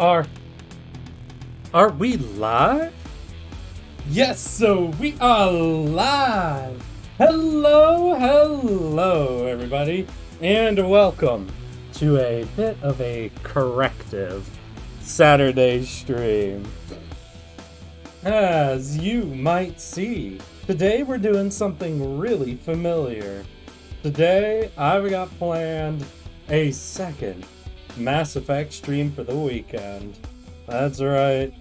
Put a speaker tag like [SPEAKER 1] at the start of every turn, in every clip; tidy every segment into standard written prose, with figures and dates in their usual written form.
[SPEAKER 1] Are we live? Yes, so we are live. Hello, everybody, and welcome to a bit of a corrective Saturday stream. As you might see, today we're doing something really familiar. Today, I've got planned a second Mass Effect stream for the weekend. That's right.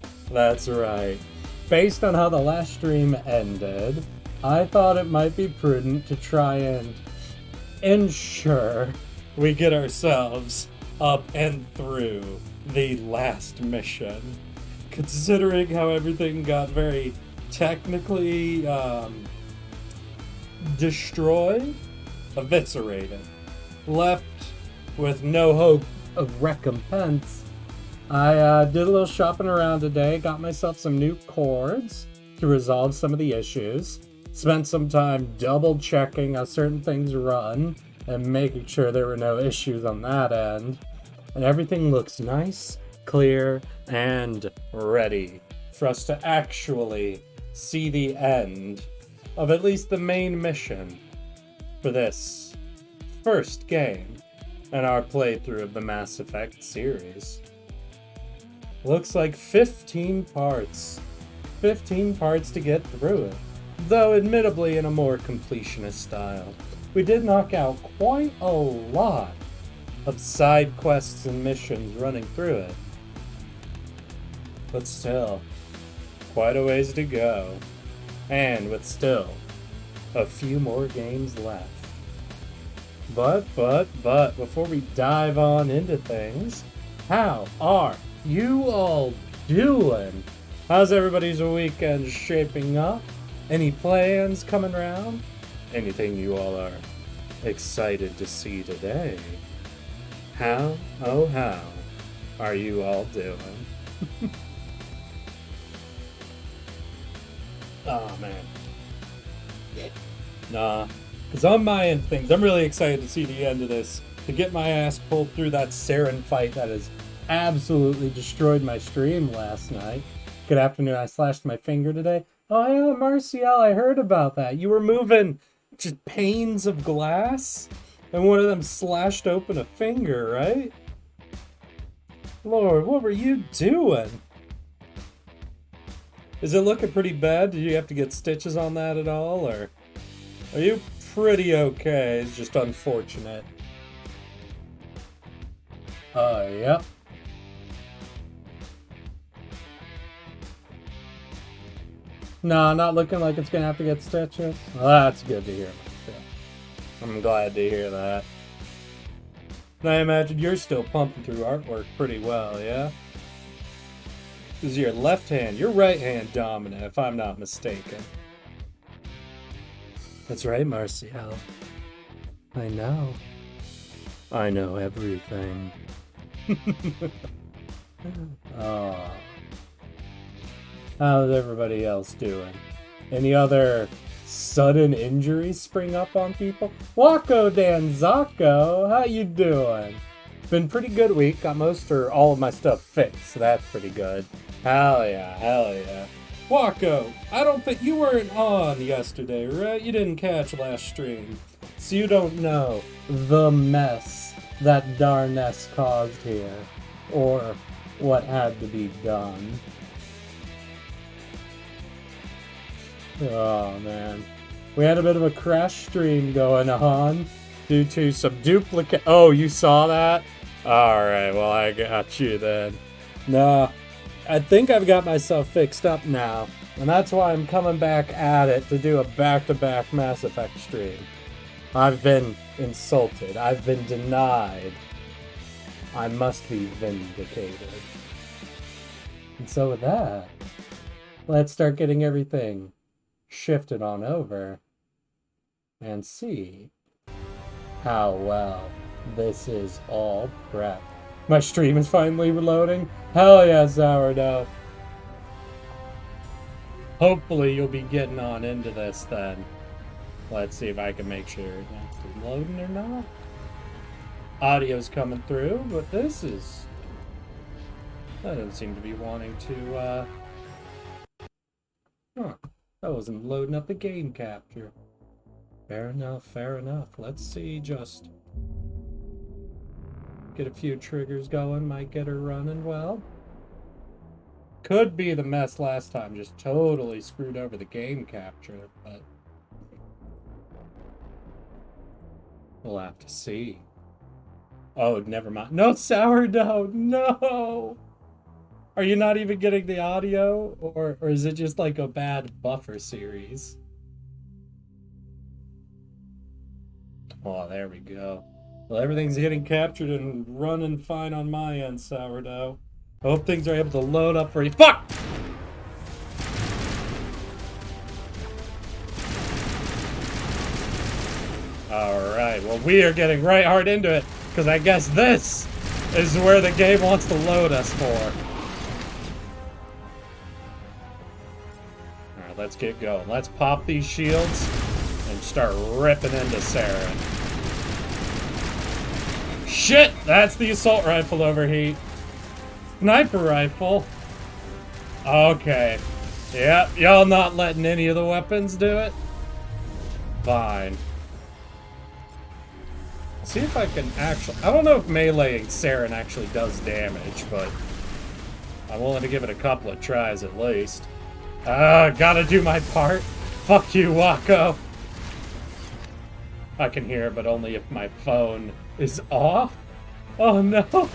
[SPEAKER 1] Based on how the last stream ended, I thought it might be prudent to try and ensure we get ourselves up and through the last mission. Considering how everything got very technically destroyed, eviscerated, left with no hope of recompense, I did a little shopping around today, got myself some new cords to resolve some of the issues, spent some time double checking how certain things run and making sure there were no issues on that end, and everything looks nice, clear, and ready for us to actually see the end of at least the main mission for this first game in our playthrough of the Mass Effect series. Looks like 15 parts. 15 parts to get through it, though admittedly in a more completionist style. We did knock out quite a lot of side quests and missions running through it. But still, quite a ways to go, and with still a few more games left. But, before we dive on into things, how are you all doing? How's everybody's weekend shaping up? Any plans coming around? Anything you all are excited to see today? How are you all doing? Oh, man. Nah. Because on my end of things, I'm really excited to see the end of this. To get my ass pulled through that Saren fight that has absolutely destroyed my stream last night. Good afternoon, I slashed my finger today. Oh yeah, Marcial, I heard about that. You were moving just panes of glass, and one of them slashed open a finger, right? Lord, what were you doing? Is it looking pretty bad? Did you have to get stitches on that at all, or are you pretty okay? It's just unfortunate. Yep. No, not looking like it's gonna have to get stitches. Well, that's good to hear, myself. I'm glad to hear that. And I imagine you're still pumping through artwork pretty well, yeah? This is your left hand, your right hand dominant, if I'm not mistaken. That's right, Marcial. I know. I know everything. Oh. How's everybody else doing? Any other sudden injuries spring up on people? Wako Danzako, how you doing? Been pretty good week. Got most or all of my stuff fixed, so that's pretty good. Hell yeah. Wako, I don't think you weren't on yesterday, right? You didn't catch last stream. So you don't know the mess that Darness caused here, or what had to be done. Oh man. We had a bit of a crash stream going on due to some duplicate. Oh, you saw that? Alright, well, I got you then. Nah, I think I've got myself fixed up now, and that's why I'm coming back at it to do a back-to-back Mass Effect stream. I've been insulted. I've been denied. I must be vindicated. And so with that, let's start getting everything shifted on over and see how well this is all prepped. My stream is finally reloading. Hell yeah, Sourdough. Hopefully you'll be getting on into this then. Let's see if I can make sure it's loading or not. Audio's coming through, but this is That doesn't seem to be wanting to, Huh. That wasn't loading up the game capture. Fair enough, fair enough. Let's see, just... get a few triggers going, might get her running well. Could be the mess last time, just totally screwed over the game capture, but... we'll have to see. Oh, never mind. No sourdough! No! Are you not even getting the audio? Or is it just like a bad buffer series? Oh, there we go. Well, everything's getting captured and running fine on my end, sourdough. I hope things are able to load up for you. Fuck! Alright, well, we are getting right hard into it, because I guess this is where the game wants to load us for. Alright, let's get going. Let's pop these shields and start ripping into Saren. Shit! That's the assault rifle overheat. Sniper rifle. Okay. Yep, y'all not letting any of the weapons do it? Fine. See if I can actually... I don't know if meleeing Saren actually does damage, but I'm willing to give it a couple of tries at least. Gotta do my part. Fuck you, Wako. I can hear, but only if my phone is off. Oh no! Alright.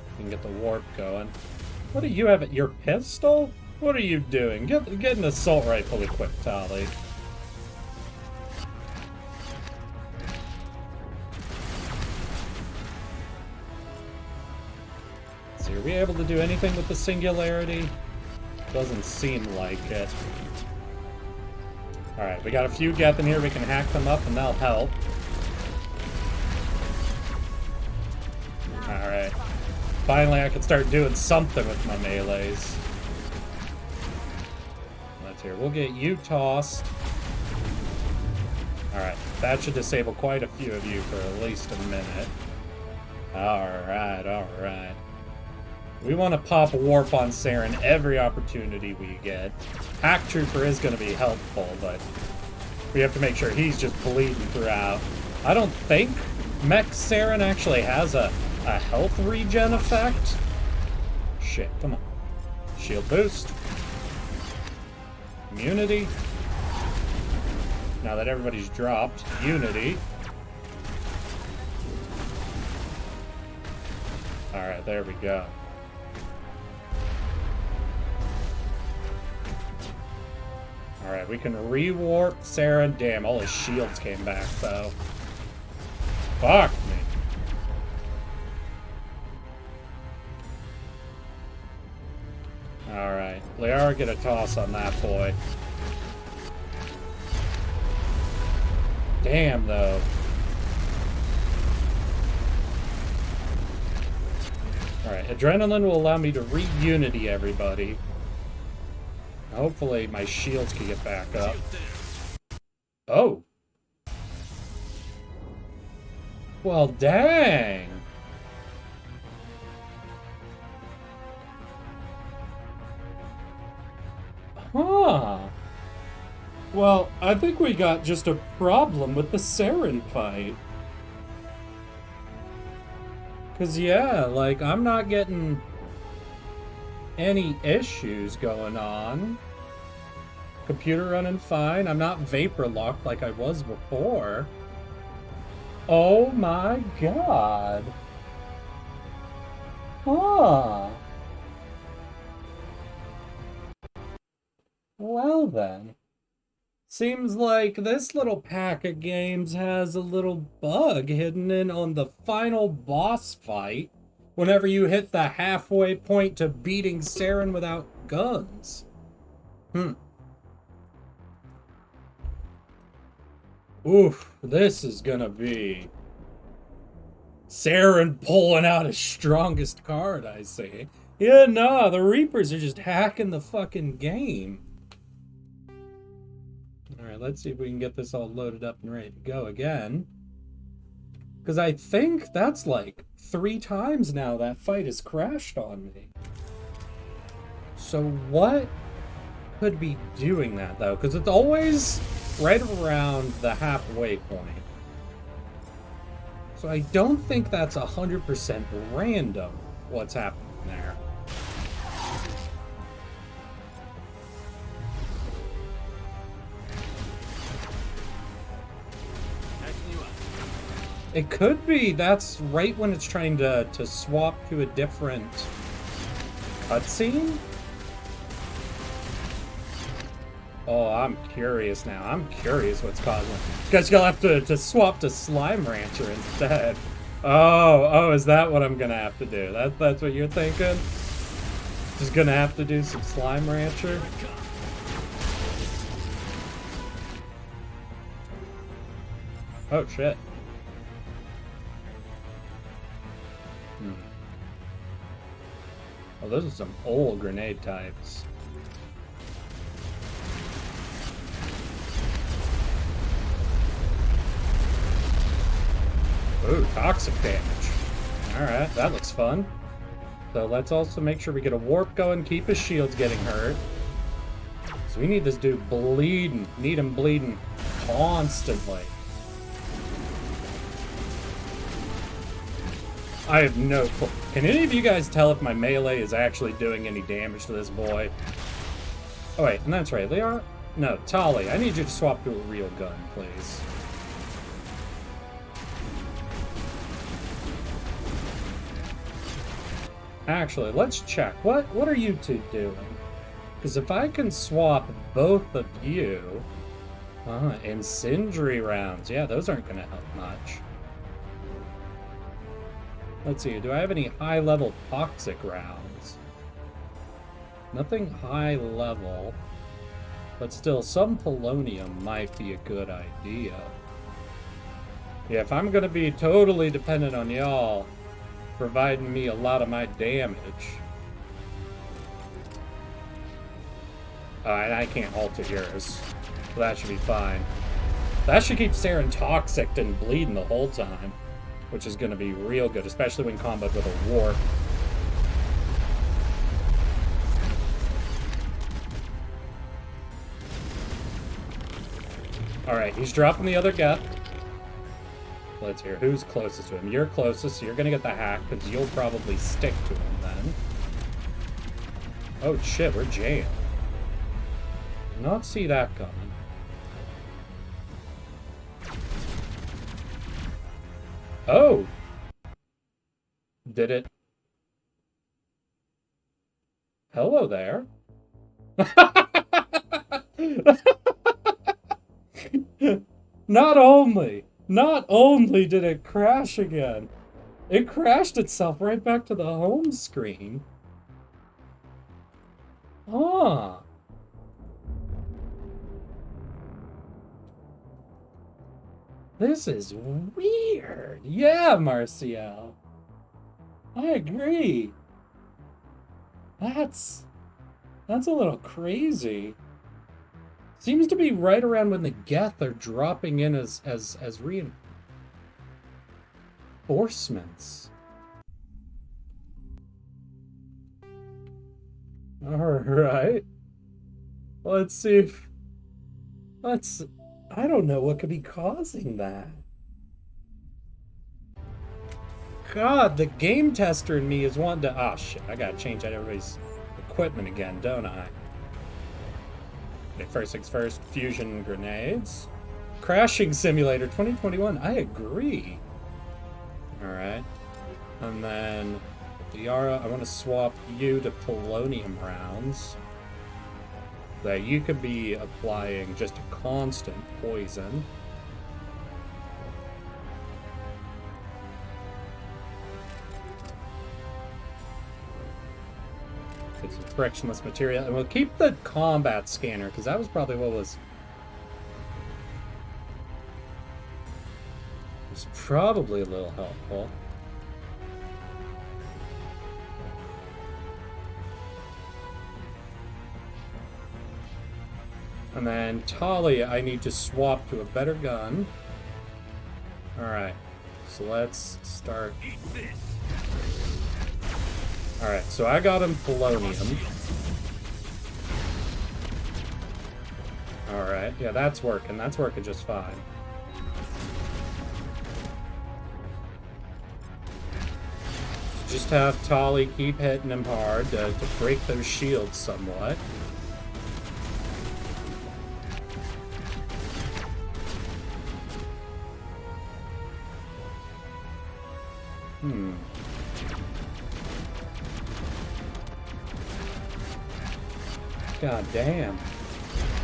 [SPEAKER 1] You can get the warp going. What do you have at your pistol? What are you doing? Get an assault rifle equipped, Tolly. So are we able to do anything with the singularity? Doesn't seem like it. Alright, we got a few Geth in here. We can hack them up and that'll help. Alright. Finally I can start doing something with my melees. Let's hear. We'll get you tossed. Alright, that should disable quite a few of you for at least a minute. Alright, alright. We want to pop a warp on Saren every opportunity we get. Hack Trooper is going to be helpful, but we have to make sure he's just bleeding throughout. I don't think Mech Saren actually has a health regen effect. Shit, come on. Shield boost. Immunity. Now that everybody's dropped, Unity. Alright, there we go. Alright, we can re-warp Saren. Damn, all his shields came back, though. Fuck me. Alright, Liara, get a toss on that boy. Damn, though. Alright, Adrenaline will allow me to re-unity everybody. Hopefully my shields can get back up. Oh! Well, dang! Huh. Well, I think we got just a problem with the Saren fight. Cause yeah, like, I'm not getting any issues going on. Computer running fine. I'm not vapor locked like I was before. Oh my god. Huh. Well then. Seems like this little pack of games has a little bug hidden in on the final boss fight whenever you hit the halfway point to beating Saren without guns. Oof, this is gonna be Saren pulling out his strongest card, I say. Yeah, nah, the Reapers are just hacking the fucking game. Alright, let's see if we can get this all loaded up and ready to go again. Because I think that's like 3 times now that fight has crashed on me. So what could be doing that, though? Because it's always right around the halfway point. So I don't think that's 100% random what's happening there. It could be that's right when it's trying to swap to a different cutscene. Oh, I'm curious now. I'm curious what's causing it. Because you'll have to swap to Slime Rancher instead. Oh, is that what I'm gonna have to do? That's what you're thinking? Just gonna have to do some Slime Rancher? Oh, shit. Oh, those are some old grenade types. Ooh, toxic damage. Alright, that looks fun. So let's also make sure we get a warp going, keep his shields getting hurt. So we need this dude bleeding. Need him bleeding constantly. I have no clue. Can any of you guys tell if my melee is actually doing any damage to this boy? Oh wait, and that's right, Leon? No, Tali, I need you to swap to a real gun, please. Actually, let's check. What are you two doing? Because if I can swap both of you... incendiary rounds. Yeah, those aren't going to help much. Let's see, do I have any high-level toxic rounds? Nothing high level. But still, some polonium might be a good idea. Yeah, if I'm going to be totally dependent on y'all providing me a lot of my damage. And I can't alter yours. So that should be fine. That should keep Saren toxic and bleeding the whole time. Which is going to be real good, especially when comboed with a warp. Alright, he's dropping the other guy. Let's hear who's closest to him. You're closest, so you're going to get the hack, because you'll probably stick to him then. Oh shit, we're jammed. Did not see that coming. Oh! Did it? Hello there. Not only did it crash again, it crashed itself right back to the home screen. Ah. This is weird. Yeah, Marcial. I agree. That's a little crazy. Seems to be right around when the Geth are dropping in as reinforcements. Alright. Let's see if... I don't know what could be causing that. God, the game tester in me is wanting to... Oh, shit. I gotta change out everybody's equipment again, don't I? Okay, first things first, fusion grenades. Crashing Simulator 2021, I agree. Alright. And then, Yara, I want to swap you to polonium rounds. That you could be applying just a constant poison. Get some frictionless material, and we'll keep the combat scanner, because that was probably what was probably a little helpful. And then Tali, I need to swap to a better gun. Alright. So let's start. Alright, so I got him polonium. Alright, yeah, that's working. That's working just fine. Just have Tali keep hitting him hard to break those shields somewhat. God damn.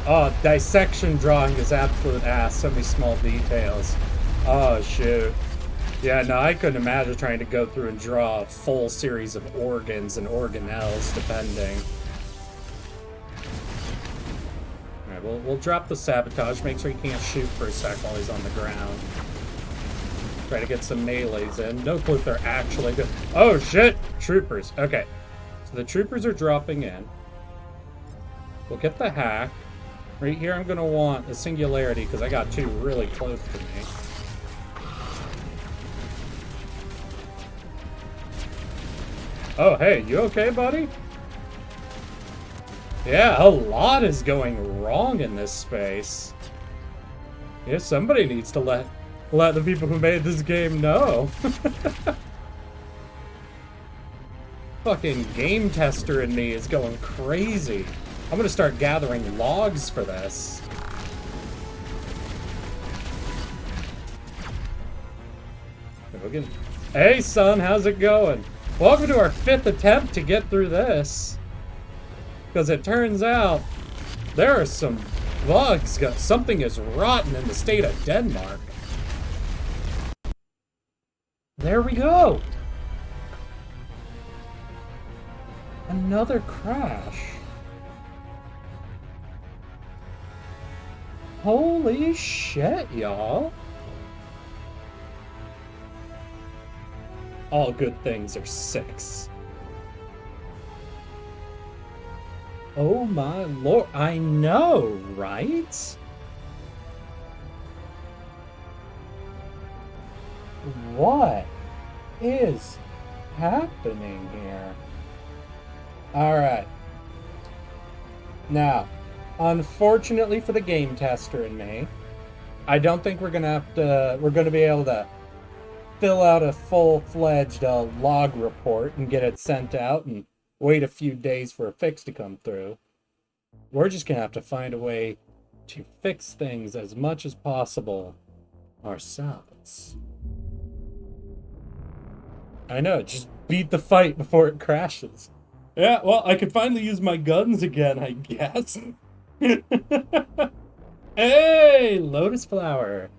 [SPEAKER 1] Oh, dissection drawing is absolute ass. So many small details. Oh, shoot. Yeah, no, I couldn't imagine trying to go through and draw a full series of organs and organelles, depending. Alright, we'll drop the sabotage. Make sure he can't shoot for a sec while he's on the ground. Try to get some melees in. No clue if they're actually good. Oh, shit! Troopers. Okay. So the troopers are dropping in. We'll get the hack. Right here I'm going to want a singularity because I got two really close to me. Oh, hey, you okay, buddy? Yeah, a lot is going wrong in this space. Yeah, somebody needs to let the people who made this game know. Fucking game tester in me is going crazy. I'm gonna start gathering logs for this. Hey son, how's it going? Welcome to our 5th attempt to get through this. Because it turns out there are some bugs. Something is rotten in the state of Denmark. There we go. Another crash. Holy shit, y'all. All good things are 6. Oh my lord, I know, right? What is happening here? Alright. Now, unfortunately for the game tester and me, I don't think we're gonna be able to fill out a full-fledged log report and get it sent out and wait a few days for a fix to come through. We're just gonna have to find a way to fix things as much as possible ourselves. I know, just beat the fight before it crashes. Yeah, well, I could finally use my guns again, I guess. Hey, Lotus Flower.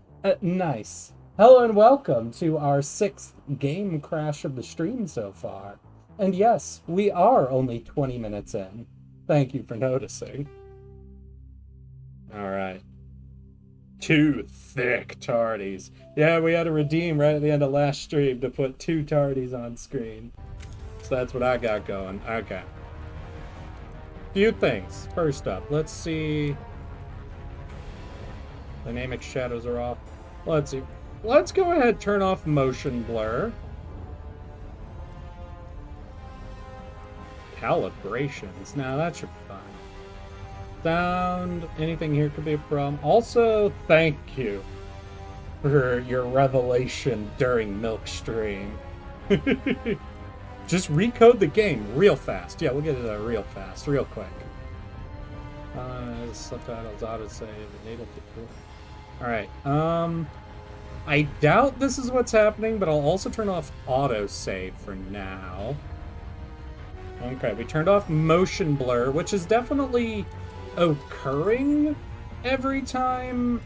[SPEAKER 1] Nice. Hello and welcome to our 6th game crash of the stream so far. And yes, we are only 20 minutes in. Thank you for noticing. Alright. 2 thick tardies. Yeah, we had to redeem right at the end of last stream to put 2 tardies on screen. So that's what I got going. Okay. Few things. First up, let's see. Dynamic shadows are off. Let's see. Let's go ahead and turn off motion blur. Calibrations. Now that should be fine. Sound. Anything here could be a problem. Also, thank you for your revelation during Milk Stream. Just recode the game real fast. Yeah, we'll get it real fast, real quick. Subtitles, autosave, enable to. Alright, I doubt this is what's happening, but I'll also turn off autosave for now. Okay, we turned off motion blur, which is definitely occurring every time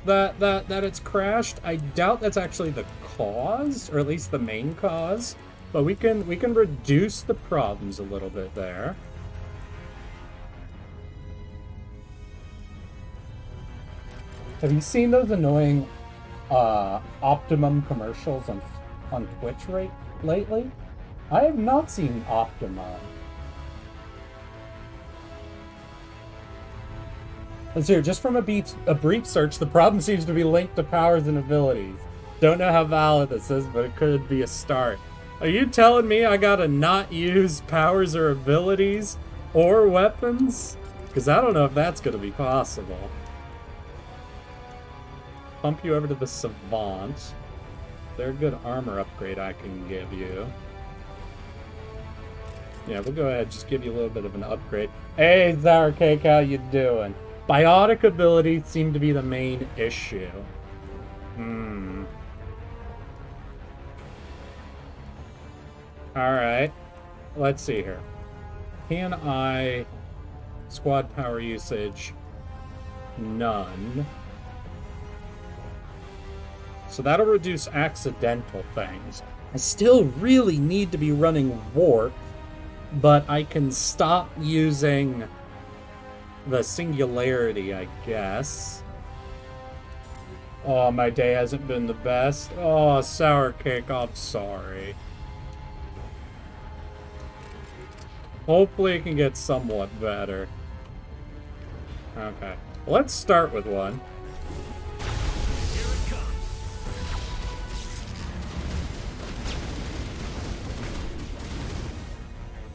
[SPEAKER 1] that it's crashed. I doubt that's actually the cause, or at least the main cause, but we can reduce the problems a little bit there. Have you seen those annoying Optimum commercials on Twitch lately? I have not seen Optimum. Let's hear, just from a brief search, the problem seems to be linked to powers and abilities. Don't know how valid this is, but it could be a start. Are you telling me I gotta not use powers or abilities or weapons? Because I don't know if that's gonna be possible. Pump you over to the Savant. They're a good armor upgrade I can give you. Yeah, we'll go ahead, just give you a little bit of an upgrade. Hey, Sour Cake, how you doing? Biotic abilities seem to be the main issue. Alright. Let's see here. Can I... Squad power usage? None. So that'll reduce accidental things. I still really need to be running Warp, but I can stop using the Singularity, I guess. Oh, my day hasn't been the best. Oh, Sour Cake, I'm sorry. Hopefully it can get somewhat better. Okay. Let's start with one.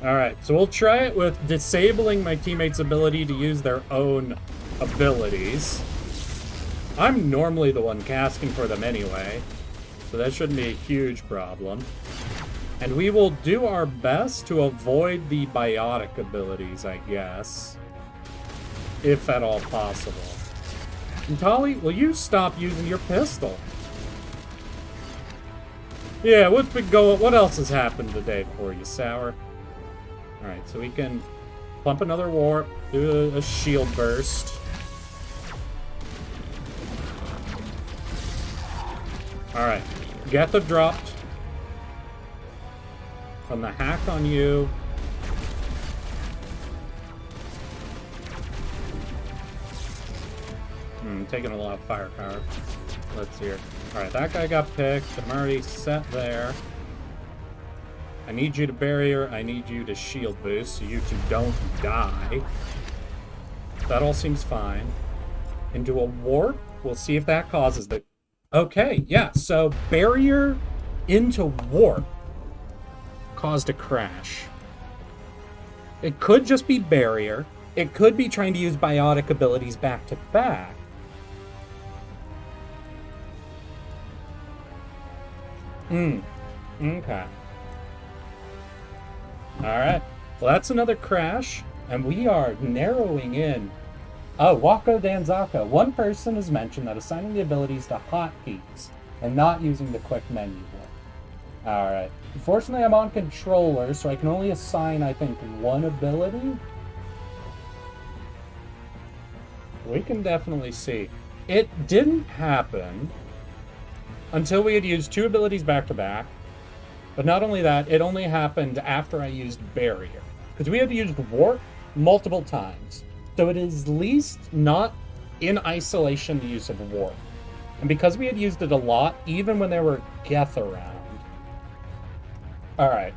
[SPEAKER 1] Alright, so we'll try it with disabling my teammates' ability to use their own abilities. I'm normally the one casting for them anyway, so that shouldn't be a huge problem. And we will do our best to avoid the biotic abilities, I guess. If at all possible. And Tali, will you stop using your pistol? Yeah, what's been going? What else has happened today for you, Sour? Alright, so we can pump another warp, do a shield burst. Alright, Getha dropped. From the hack on you. Taking a lot of firepower. Let's see here. Alright, that guy got picked. I'm already set there. I need you to barrier. I need you to shield boost so you two don't die. That all seems fine. Into a warp. We'll see if that causes the... Okay, yeah. So barrier into warp caused a crash. It could just be barrier. It could be trying to use biotic abilities back to back. Okay. Alright. Well, that's another crash, and we are narrowing in. Oh, Wako Danzaka. One person has mentioned that assigning the abilities to hotkeys and not using the quick menu work. Alright. Unfortunately, I'm on controller, so I can only assign, I think, one ability. We can definitely see. It didn't happen until we had used two abilities back-to-back. But not only that, it only happened after I used Barrier. Because we had used Warp multiple times. So it is at least not in isolation the use of Warp. And because we had used it a lot, even when there were Geth around. Alright.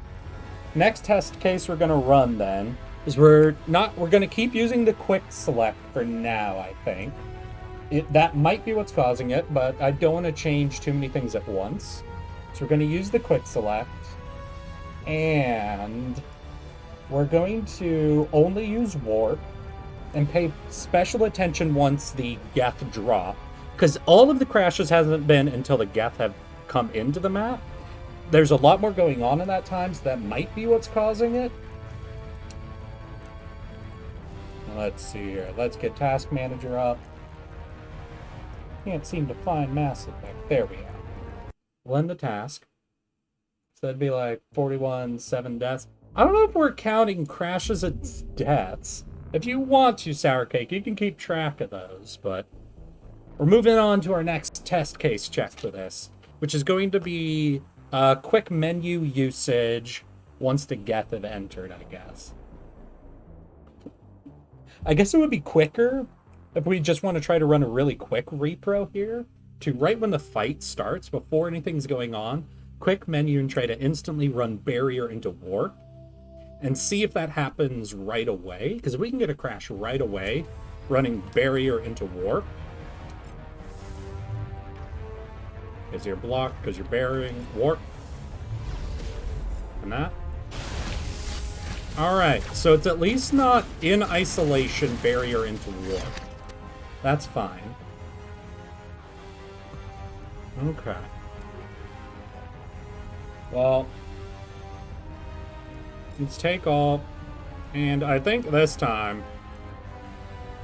[SPEAKER 1] Next test case we're going to run then is we're going to keep using the quick select for now, I think. That might be what's causing it, but I don't want to change too many things at once. So we're going to use the quick select, and we're going to only use warp and pay special attention once the Geth drop, because all of the crashes hasn't been until the Geth have come into the map. There's a lot more going on in that time, so that might be what's causing it. Let's see here. Let's get Task Manager up. Can't seem to find Mass Effect. There we are. We'll end the task. So that'd be like 41, 7 deaths. I don't know if we're counting crashes as deaths. If you want to, Sour Cake, you can keep track of those, but we're moving on to our next test case check for this, which is going to be quick menu usage once the Geth have entered, I guess. I guess it would be quicker if we just want to try to run a really quick repro here, to right when the fight starts, before anything's going on, quick menu and try to instantly run Barrier into Warp, and see if that happens right away, because if we can get a crash right away, running Barrier into Warp, Is your block because you're burying warp? And that. Alright, so it's at least not in isolation, barrier into warp. That's fine. Okay. Well, let's take all. And I think this time,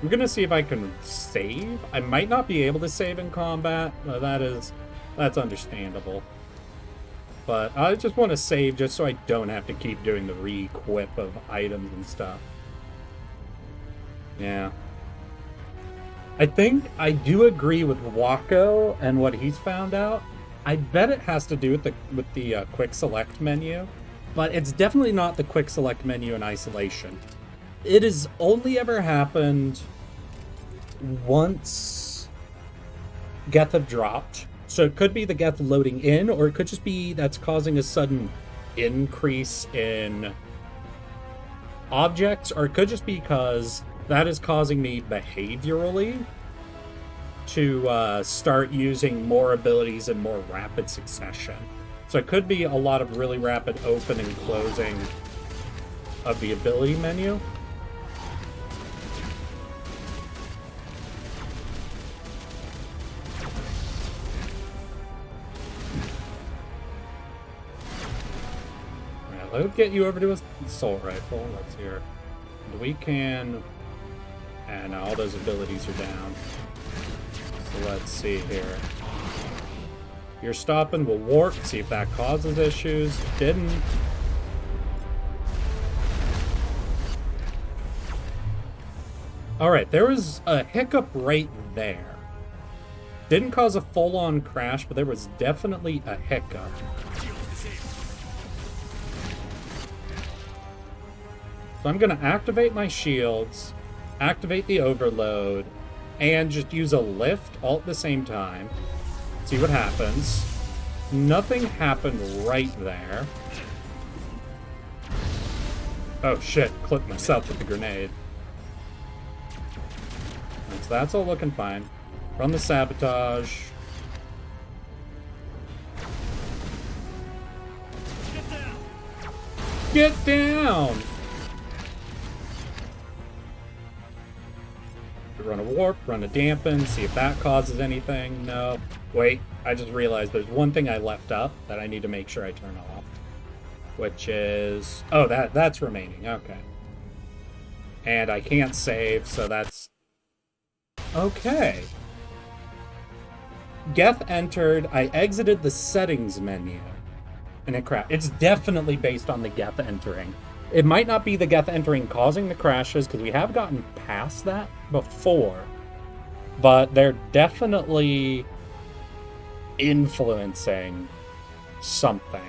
[SPEAKER 1] I'm going to see if I can save. I might not be able to save in combat. That's understandable. But I just want to save just so I don't have to keep doing the re-equip of items and stuff. Yeah. I think I do agree with Wako and what he's found out. I bet it has to do with the quick select menu. But it's definitely not the quick select menu in isolation. It has only ever happened once Geth have dropped. So it could be the Geth loading in, or it could just be that's causing a sudden increase in objects, or it could just be because that is causing me behaviorally to start using more abilities in more rapid succession. So it could be a lot of really rapid open and closing of the ability menu. Alright, let's get you over to a assault rifle. Let's hear. We can... And all those abilities are down. So let's see here. You're stopping, we'll warp, see if that causes issues. Didn't. Alright, there was a hiccup right there. Didn't cause a full-on crash, but there was definitely a hiccup. So I'm going to activate my shields, activate the overload, and just use a lift all at the same time. See what happens. Nothing happened right there. Oh shit, clipped myself with the grenade. So that's all looking fine. Run the sabotage. Get down! Run a warp, run a dampen, see if that causes anything. No. Wait, I just realized there's one thing I left up that I need to make sure I turn off. Which is... Oh, that's remaining. Okay. And I can't save, so that's... Okay. Geth entered, I exited the settings menu. And it crashed. It's definitely based on the Geth entering. It might not be the Geth entering causing the crashes, because we have gotten past that before. But they're definitely influencing something.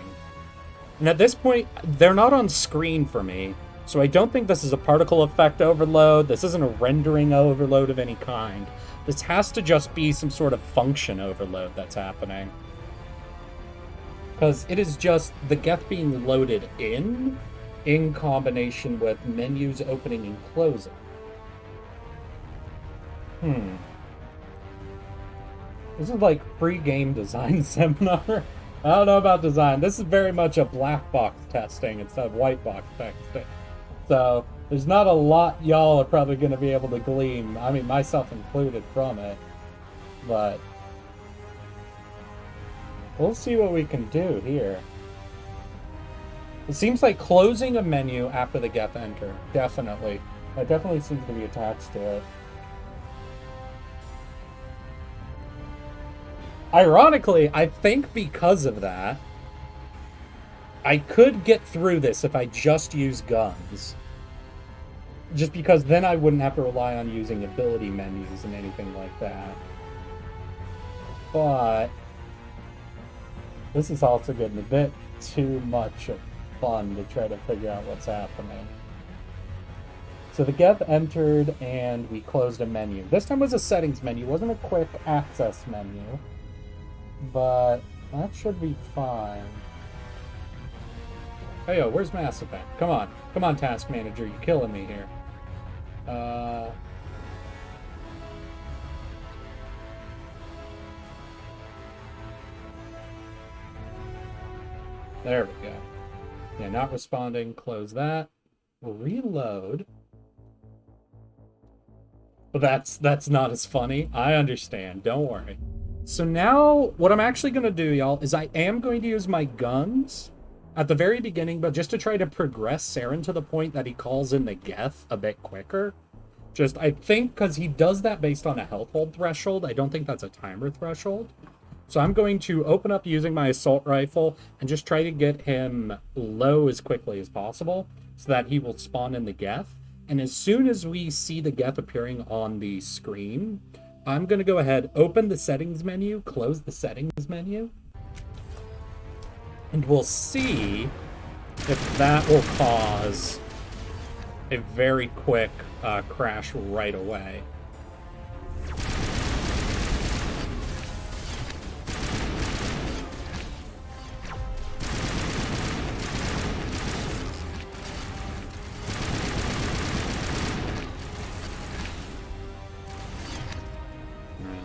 [SPEAKER 1] And at this point, they're not on screen for me, so I don't think this is a particle effect overload. This isn't a rendering overload of any kind. This has to just be some sort of function overload that's happening. Because it is just the Geth being loaded in combination with menus opening and closing. This is like free game design seminar. I don't know about design. This is very much a black box testing instead of white box testing. So there's not a lot y'all are probably going to be able to glean, I mean myself included, from it. But we'll see what we can do here. It seems like closing a menu after the Geth enter. Definitely. That definitely seems to be attached to it. Ironically, I think because of that, I could get through this if I just use guns. Just because then I wouldn't have to rely on using ability menus and anything like that. But this is also getting a bit too much of fun to try to figure out what's happening. So the Geth entered and we closed a menu. This time was a settings menu, it wasn't a quick access menu. But that should be fine. Hey yo, where's Mass Effect? Come on. Come on, Task Manager, you're killing me here. There we go. Yeah, not responding. Close that. Reload. But that's not as funny. I understand. Don't worry. So now, what I'm actually going to do, y'all, is I am going to use my guns at the very beginning, but just to try to progress Saren to the point that he calls in the Geth a bit quicker. Just, I think, because he does that based on a health hold threshold. I don't think that's a timer threshold. So I'm going to open up using my assault rifle and just try to get him low as quickly as possible so that he will spawn in the Geth. And as soon as we see the Geth appearing on the screen, I'm going to go ahead, open the settings menu, close the settings menu, and we'll see if that will cause a very quick crash right away.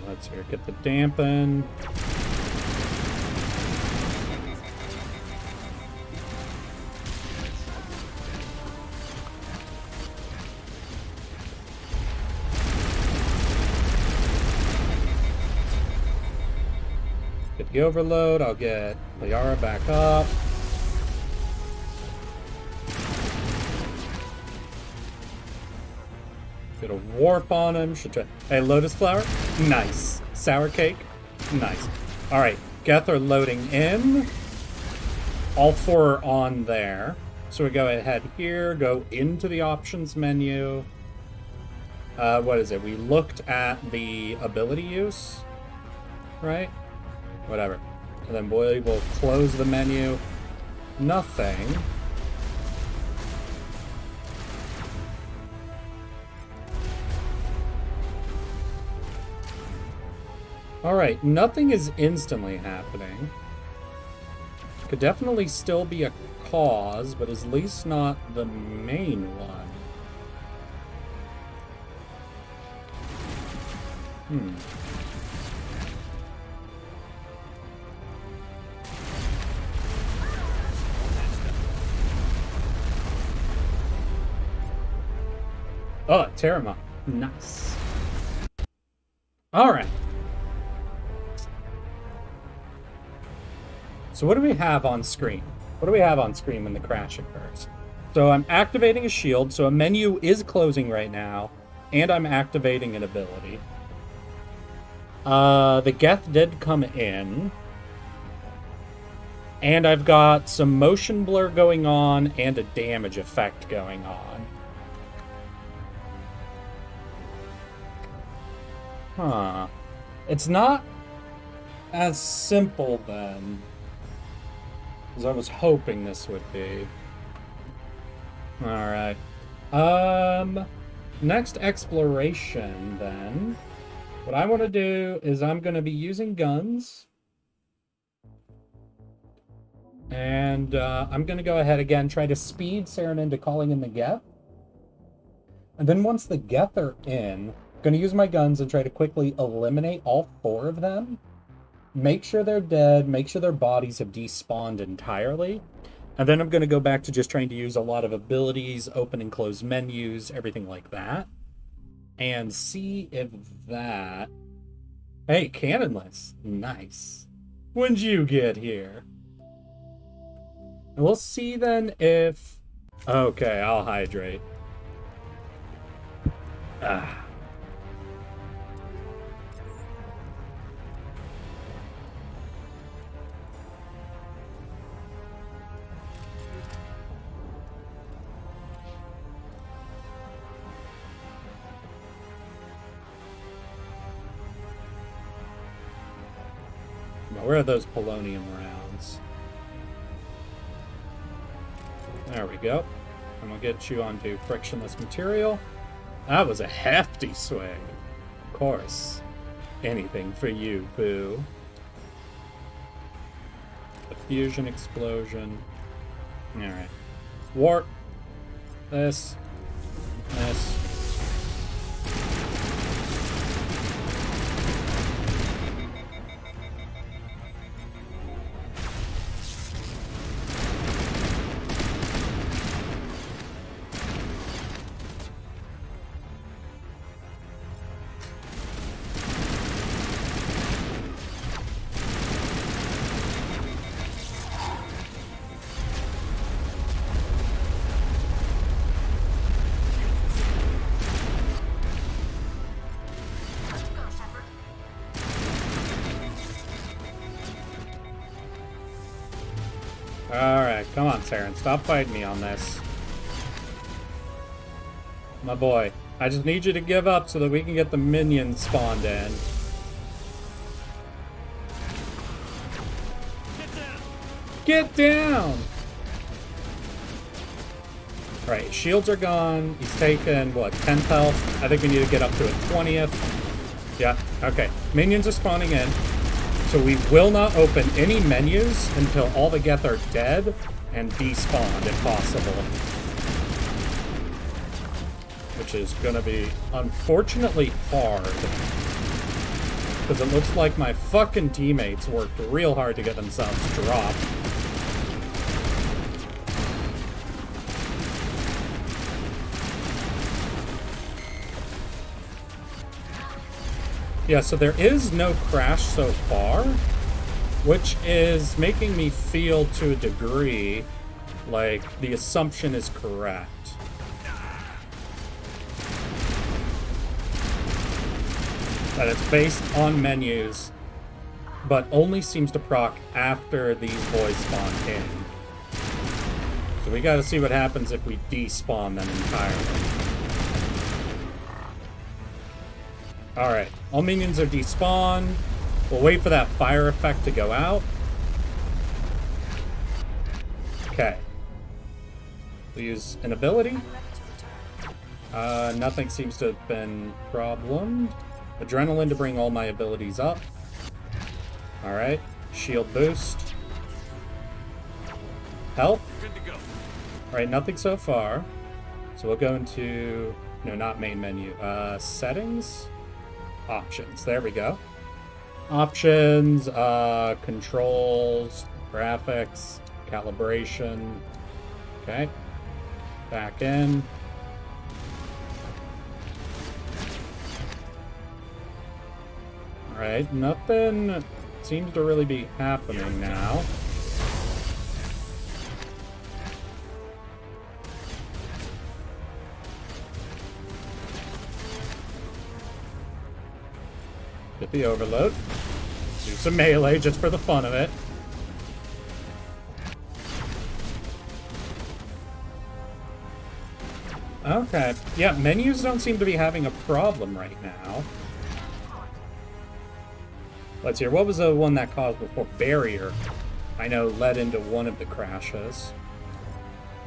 [SPEAKER 1] Let's here get the dampen. Get the overload. I'll get Liara back up. Get a warp on him. Should try. Hey, lotus flower. Nice. Sour cake. Nice. All right. Geth are loading in. All four are on there. So we go ahead here, go into the options menu. What is it? We looked at the ability use, right? Whatever. And then we will close the menu. Nothing. Alright, nothing is instantly happening. Could definitely still be a cause, but at least not the main one. Oh, Terramon. Nice. Alright. So what do we have on screen? What do we have on screen when the crash occurs? So I'm activating a shield, so a menu is closing right now, and I'm activating an ability. The Geth did come in. And I've got some motion blur going on and a damage effect going on. Huh. It's not as simple then as I was hoping this would be. Alright. Next exploration then. What I want to do is I'm going to be using guns. And I'm going to go ahead again, try to speed Saren into calling in the Geth. And then once the Geth are in, I'm going to use my guns and try to quickly eliminate all four of them. Make sure they're dead, make sure their bodies have despawned entirely. And then I'm going to go back to just trying to use a lot of abilities, open and close menus, everything like that. And see if that... Hey, cannonless. Nice. When'd you get here? And we'll see then if... Okay, I'll hydrate. Ah. Where are those polonium rounds? There we go. And we'll get you onto frictionless material. That was a hefty swing. Of course. Anything for you, boo. The fusion explosion. Alright. Warp. This. This. Alright, come on, Saren. Stop fighting me on this. My boy. I just need you to give up so that we can get the minions spawned in. Get down! Alright, shields are gone. He's taken, what, 10th health? I think we need to get up to a 20th. Yeah, okay. Minions are spawning in. So we will not open any menus until all the Geth are dead and despawned, if possible. Which is gonna be, unfortunately, hard. Because it looks like my fucking teammates worked real hard to get themselves dropped. Yeah, so there is no crash so far, which is making me feel to a degree like the assumption is correct. That it's based on menus, but only seems to proc after these boys spawn in. So we gotta see what happens if we despawn them entirely. Alright, all minions are despawned. We'll wait for that fire effect to go out. Okay. We'll use an ability. Nothing seems to have been problemed. Adrenaline to bring all my abilities up. Alright, shield boost. Health. Alright, nothing so far. So we'll go into... No, not main menu. Settings? Options. There we go. Options, controls, graphics, calibration. Okay. Back in. Alright, nothing seems to really be happening now. Get the overload. Do some melee just for the fun of it. Okay. Yeah, menus don't seem to be having a problem right now. Let's hear. What was the one that caused before? Barrier. I know led into one of the crashes.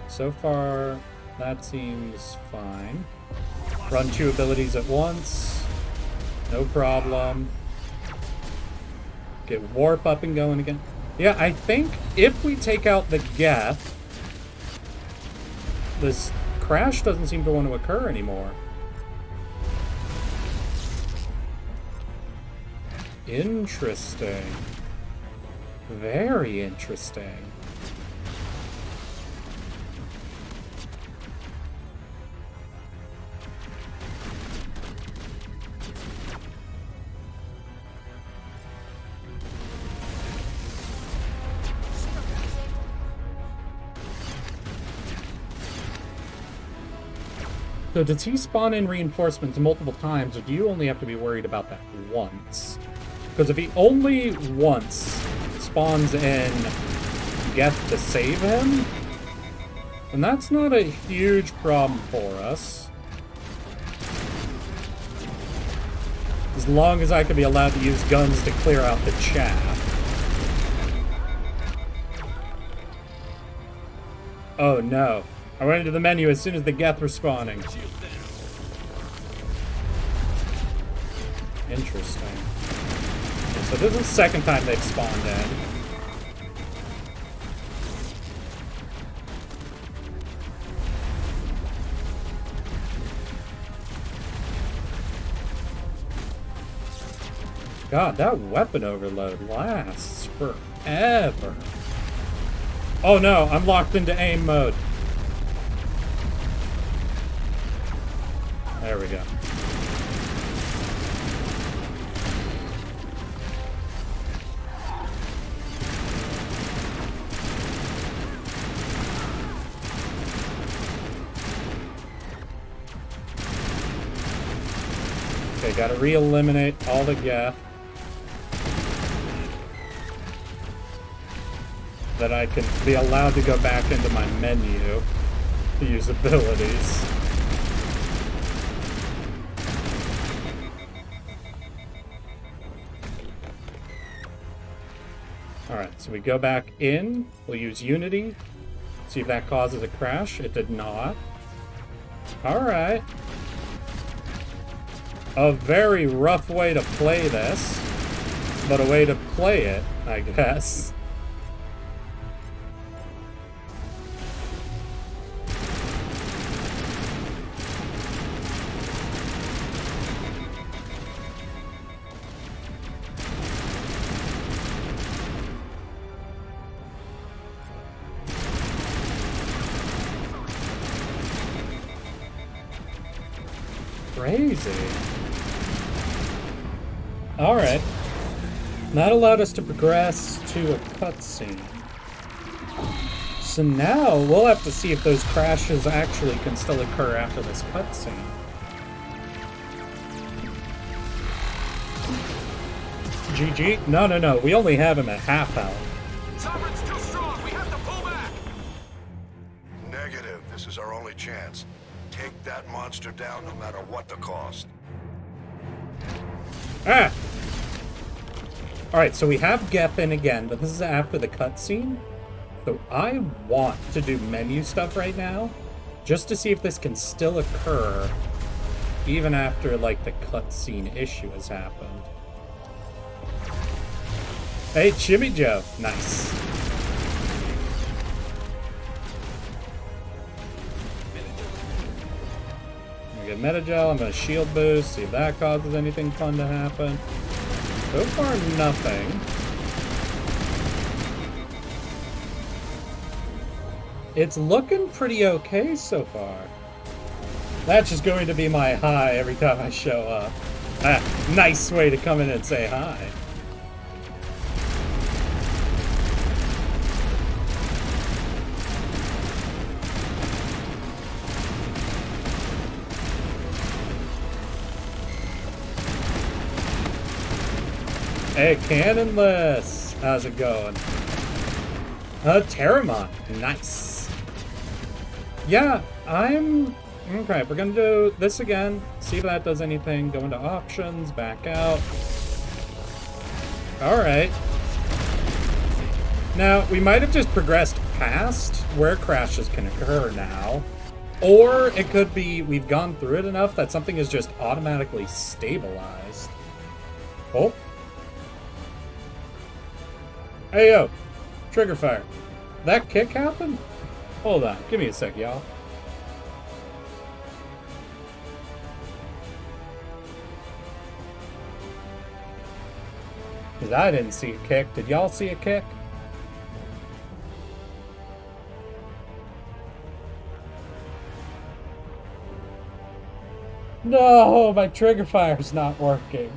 [SPEAKER 1] So far, that seems fine. Run 2 abilities at once. No problem. Get warp up and going again. Yeah, I think if we take out the Geth, this crash doesn't seem to want to occur anymore. Interesting. Very interesting. So does he spawn in reinforcements multiple times, or do you only have to be worried about that once? Because if he only once spawns in Geth to save him, then that's not a huge problem for us. As long as I can be allowed to use guns to clear out the chaff. Oh no. I went into the menu as soon as the Geth were spawning. Interesting. So this is the second time they've spawned in. God, that weapon overload lasts forever. Oh no, I'm locked into aim mode. There we go. Okay, gotta re-eliminate all the Geth. that I can be allowed to go back into my menu to use abilities. Alright, so we go back in, we'll use Unity, see if that causes a crash. It did not. Alright. A very rough way to play this, but a way to play it, I guess. Crazy. Alright. That allowed us to progress to a cutscene. So now we'll have to see if those crashes actually can still occur after this cutscene. GG? No. We only have him at half health.
[SPEAKER 2] Sovereign's too strong. We have to pull back.
[SPEAKER 3] Negative. This is our only chance. Take that monster down no matter what the cost.
[SPEAKER 1] Ah! Alright, so we have Geffen again, but this is after the cutscene. So I want to do menu stuff right now, just to see if this can still occur, even after, like, the cutscene issue has happened. Hey, Jimmy Joe. Nice. Get Metagel, I'm going to shield boost, see if that causes anything fun to happen. So far, nothing. It's looking pretty okay so far. That's just going to be my hi every time I show up. Ah, nice way to come in and say hi. Hey, Cannonless! How's it going? Terramon. Nice. Yeah, I'm... Okay, we're gonna do this again. See if that does anything. Go into options, back out. Alright. Now, we might have just progressed past where crashes can occur now. Or it could be we've gone through it enough that something is just automatically stabilized. Oh. Hey, yo. Trigger fire. That kick happened? Hold on. Give me a sec, y'all. Because I didn't see a kick. Did y'all see a kick? No, my trigger fire's not working.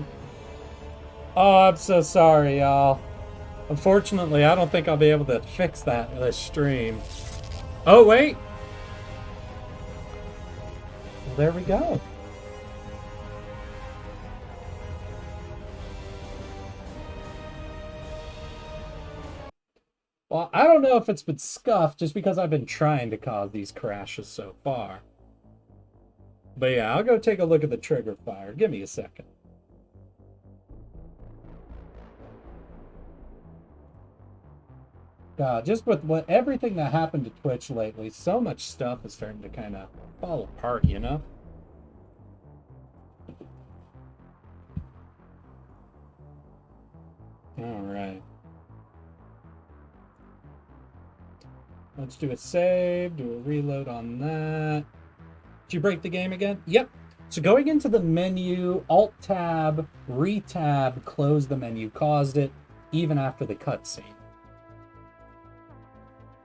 [SPEAKER 1] Oh, I'm so sorry, y'all. Unfortunately, I don't think I'll be able to fix that this stream. Oh, wait. Well, there we go. Well, I don't know if it's been scuffed just because I've been trying to cause these crashes so far. But yeah, I'll go take a look at the trigger fire. Give me a second. God, just with everything that happened to Twitch lately, so much stuff is starting to kind of fall apart, you know? Alright. Let's do a save, do a reload on that. Did you break the game again? Yep. So going into the menu, Alt-Tab, Re-Tab, close the menu, caused it, even after the cutscene.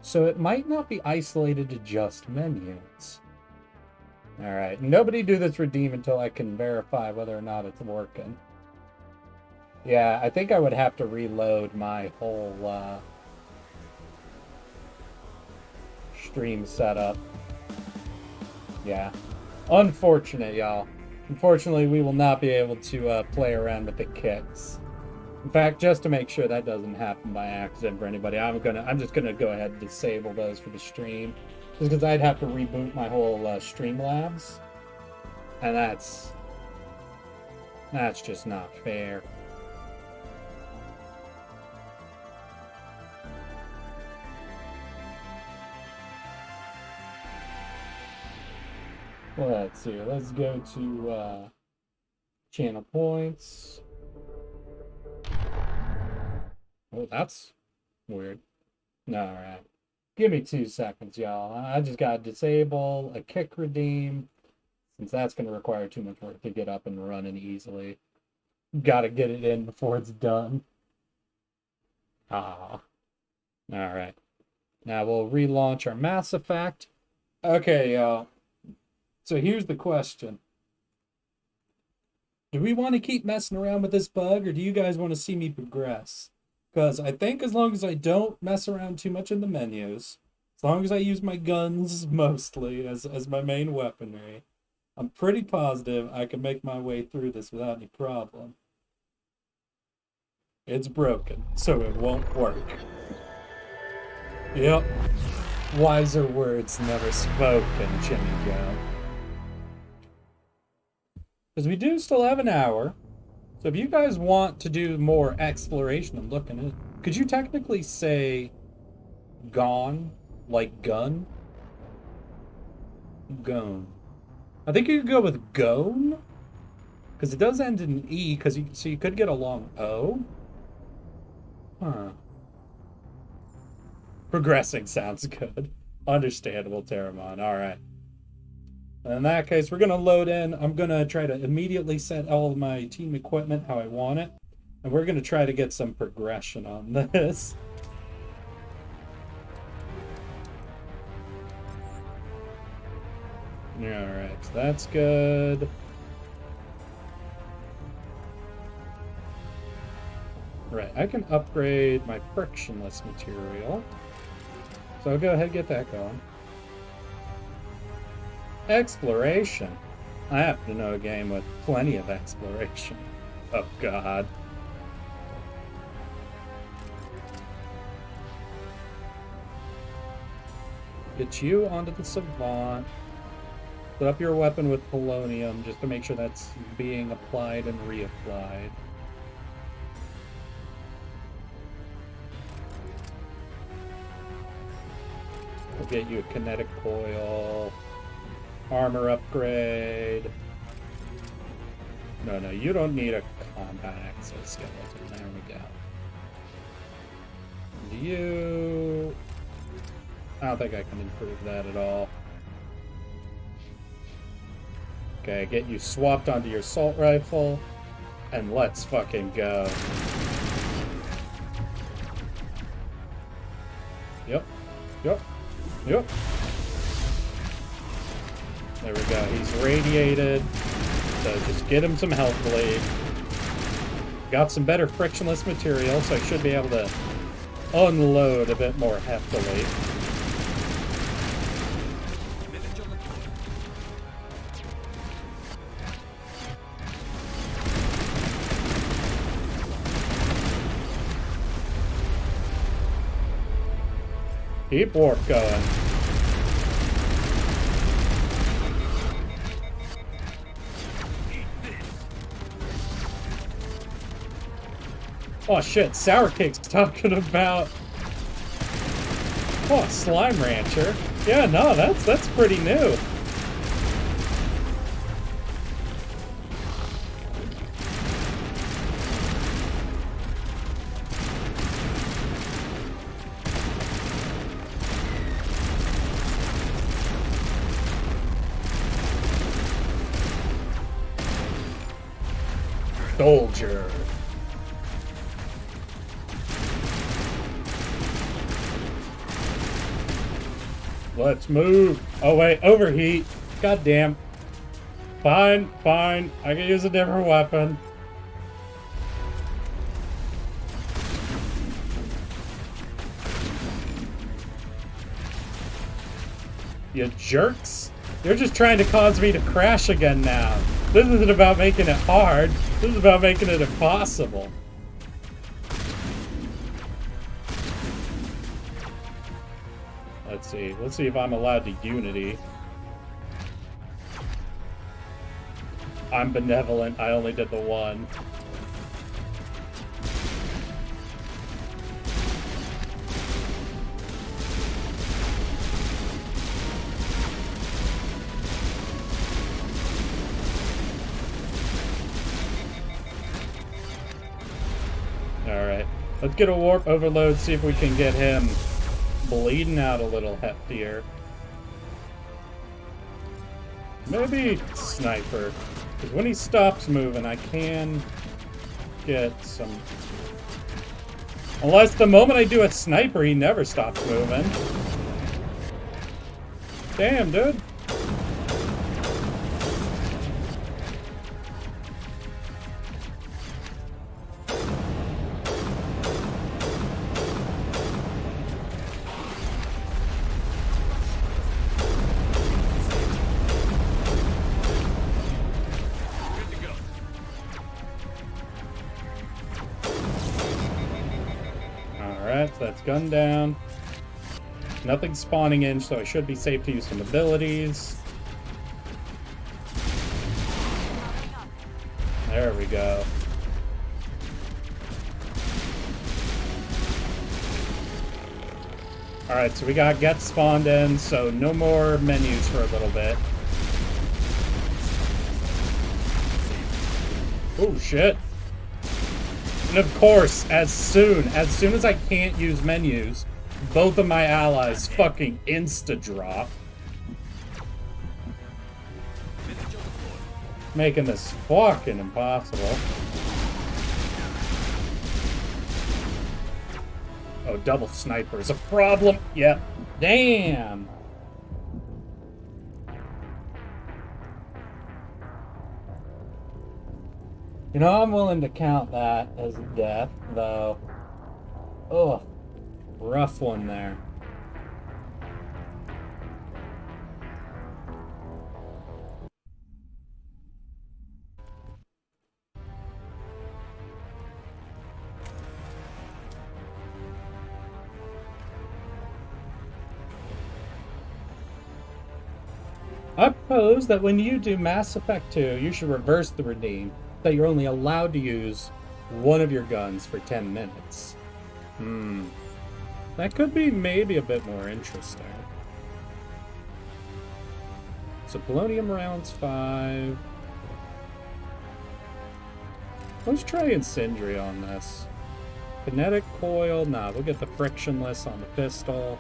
[SPEAKER 1] So it might not be isolated to just menus. Alright, nobody do this redeem until I can verify whether or not it's working. Yeah, I think I would have to reload my whole stream setup. Yeah. Unfortunate, y'all. Unfortunately, we will not be able to play around with the kicks. In fact, just to make sure that doesn't happen by accident for anybody, I'm just gonna go ahead and disable those for the stream, just because I'd have to reboot my whole Streamlabs, and that's just not fair. Let's see. Let's go to channel points. Oh, that's weird. Alright. Give me 2 seconds, y'all. I just gotta disable a kick redeem, since that's gonna require too much work to get up and running easily. Gotta get it in before it's done. Ah. Alright. Now we'll relaunch our Mass Effect. Okay, y'all. So here's the question. Do we want to keep messing around with this bug, or do you guys want to see me progress? Because I think as long as I don't mess around too much in the menus, as long as I use my guns mostly as my main weaponry, I'm pretty positive I can make my way through this without any problem. It's broken, so it won't work. Yep. Wiser words never spoken, Jimmy Joe. Because we do still have an hour. So if you guys want to do more exploration and looking at it, could you technically say gone, like gun? Gone. I think you could go with gone, because it does end in E, so you could get a long O. Huh. Progressing sounds good. Understandable, Terramon. Alright. In that case, we're going to load in. I'm going to try to immediately set all of my team equipment how I want it. And we're going to try to get some progression on this. Alright, so that's good. Right, I can upgrade my frictionless material. So I'll go ahead and get that going. Exploration. I happen to know a game with plenty of exploration. Oh god. Get you onto the Savant. Put up your weapon with polonium just to make sure that's being applied and reapplied. We'll get you a kinetic coil. Armor upgrade. No, you don't need a combat exoskeleton. There we go. And you... I don't think I can improve that at all. Okay, get you swapped onto your assault rifle. And let's fucking go. Yep. There we go. He's radiated. So just get him some health bleed. Got some better frictionless material, so I should be able to unload a bit more heftily. Keep warp going. Oh shit, Sour Cake's talking about... Oh, Slime Rancher. Yeah, no, that's pretty new. Soldier. Let's move. Oh wait, overheat. God damn. Fine. I can use a different weapon. You jerks. You're just trying to cause me to crash again now. This isn't about making it hard. This is about making it impossible. Let's see. Let's see if I'm allowed to Unity. I'm benevolent. I only did the one. Alright. Let's get a warp overload, see if we can get him bleeding out a little heftier. Maybe sniper. Because when he stops moving, I can get some... Unless the moment I do a sniper, he never stops moving. Damn, dude. Alright, so that's gun down. Nothing spawning in, so I should be safe to use some abilities. There we go. Alright, so we got get spawned in, so no more menus for a little bit. Oh shit. And of course, as soon as I can't use menus, both of my allies fucking insta-drop. Making this fucking impossible. Oh, double sniper is a problem. Yep. Damn. You know, I'm willing to count that as a death, though. Ugh. Rough one there. I propose that when you do Mass Effect 2, you should reverse the redeem, that you're only allowed to use one of your guns for 10 minutes. That could be maybe a bit more interesting. So polonium rounds 5. Let's try incendiary on this. Kinetic coil, nah, we'll get the frictionless on the pistol.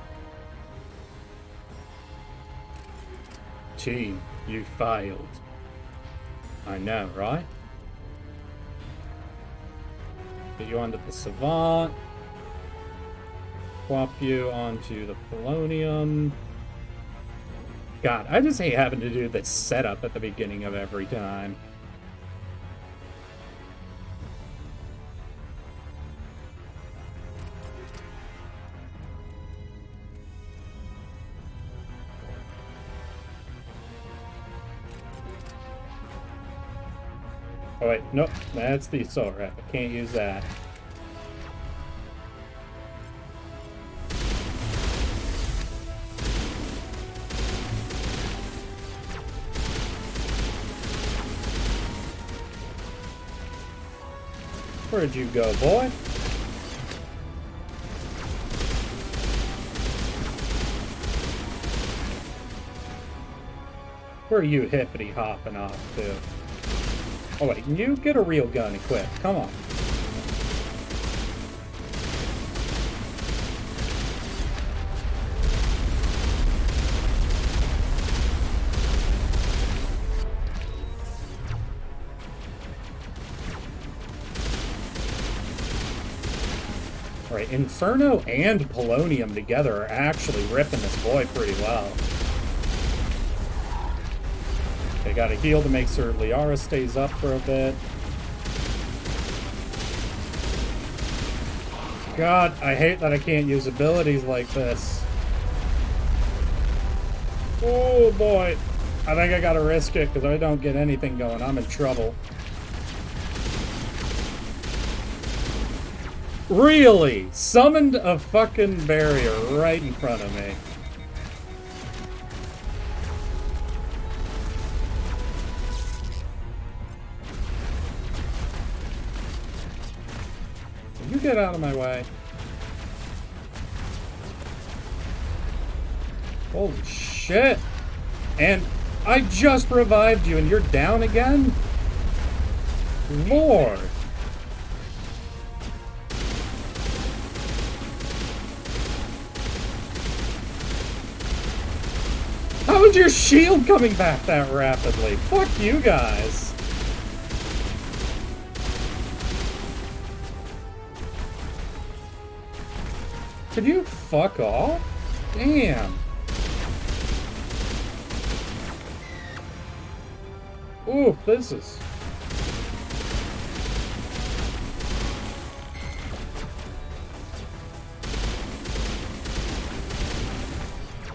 [SPEAKER 1] Team, you failed. I know, right? Get you onto the Savant. Swap you onto the polonium. God, I just hate having to do this setup at the beginning of every time. Oh wait, nope, that's the assault rifle. I can't use that. Where'd you go, boy? Where are you hippity hopping off to? Oh wait, you get a real gun equipped. Come on. Alright, Inferno and Polonium together are actually ripping this boy pretty well. They got a heal to make sure Liara stays up for a bit. God, I hate that I can't use abilities like this. Oh boy. I think I gotta risk it, because if I don't get anything going, I'm in trouble. Really? Summoned a fucking barrier right in front of me. You get out of my way. Holy shit. And I just revived you and you're down again? Lord. How is your shield coming back that rapidly? Fuck you guys. Could you fuck off? Damn. Ooh, this is...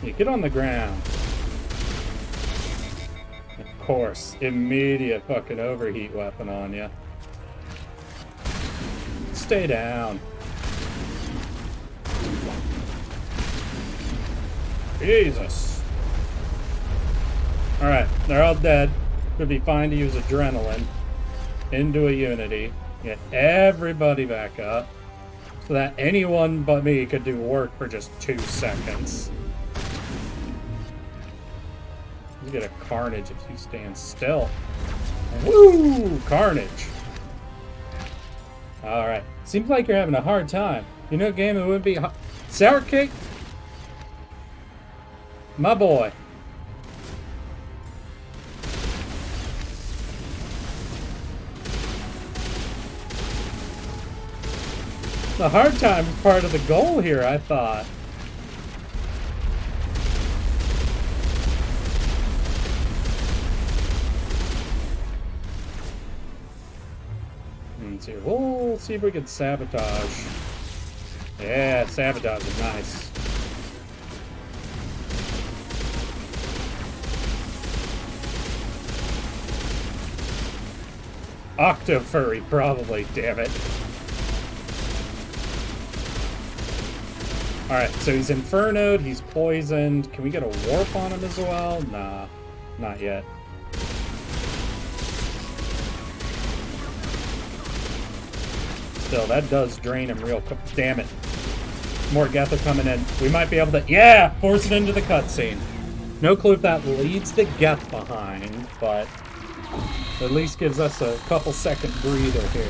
[SPEAKER 1] Yeah, get on the ground. Of course, immediate fucking overheat weapon on you. Stay down. Jesus. Alright, they're all dead. Would be fine to use adrenaline into a unity. Get everybody back up. So that anyone but me could do work for just 2 seconds. You get a carnage if you stand still. Woo! Carnage. Alright. Seems like you're having a hard time. You know, game, it would be sour cake? My boy. The hard time is part of the goal here, I thought. Let's see. We'll see if we can sabotage. Yeah, sabotage is nice. Octofurry, probably, damn it. Alright, so he's infernoed, he's poisoned. Can we get a warp on him as well? Nah, not yet. Still, that does drain him real quick. Damn it. More Geth are coming in. We might be able to... Yeah! Force it into the cutscene. No clue if that leads the Geth behind, but... at least gives us a couple second breather here.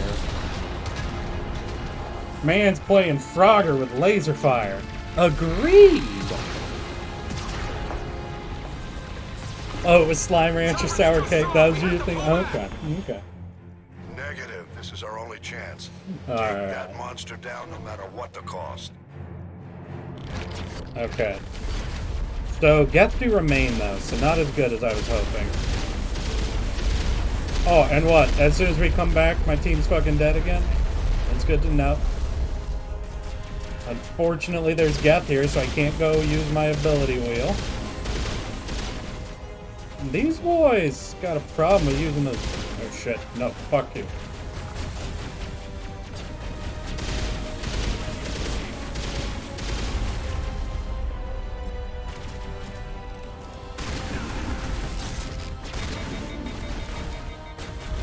[SPEAKER 1] Man's playing Frogger with laser fire. Agreed! Oh, it was Slime Rancher Sour Cake. That was your thing? Okay, okay.
[SPEAKER 3] Negative. This is our only chance.
[SPEAKER 1] All
[SPEAKER 3] Take
[SPEAKER 1] right.
[SPEAKER 3] that monster down no matter what the cost.
[SPEAKER 1] Okay. So, Geth do remain, though, so not as good as I was hoping. Oh, and what? As soon as we come back, my team's fucking dead again? That's good to know. Unfortunately, there's Geth here, so I can't go use my ability wheel. These boys got a problem with using the... Oh, shit. No, fuck you.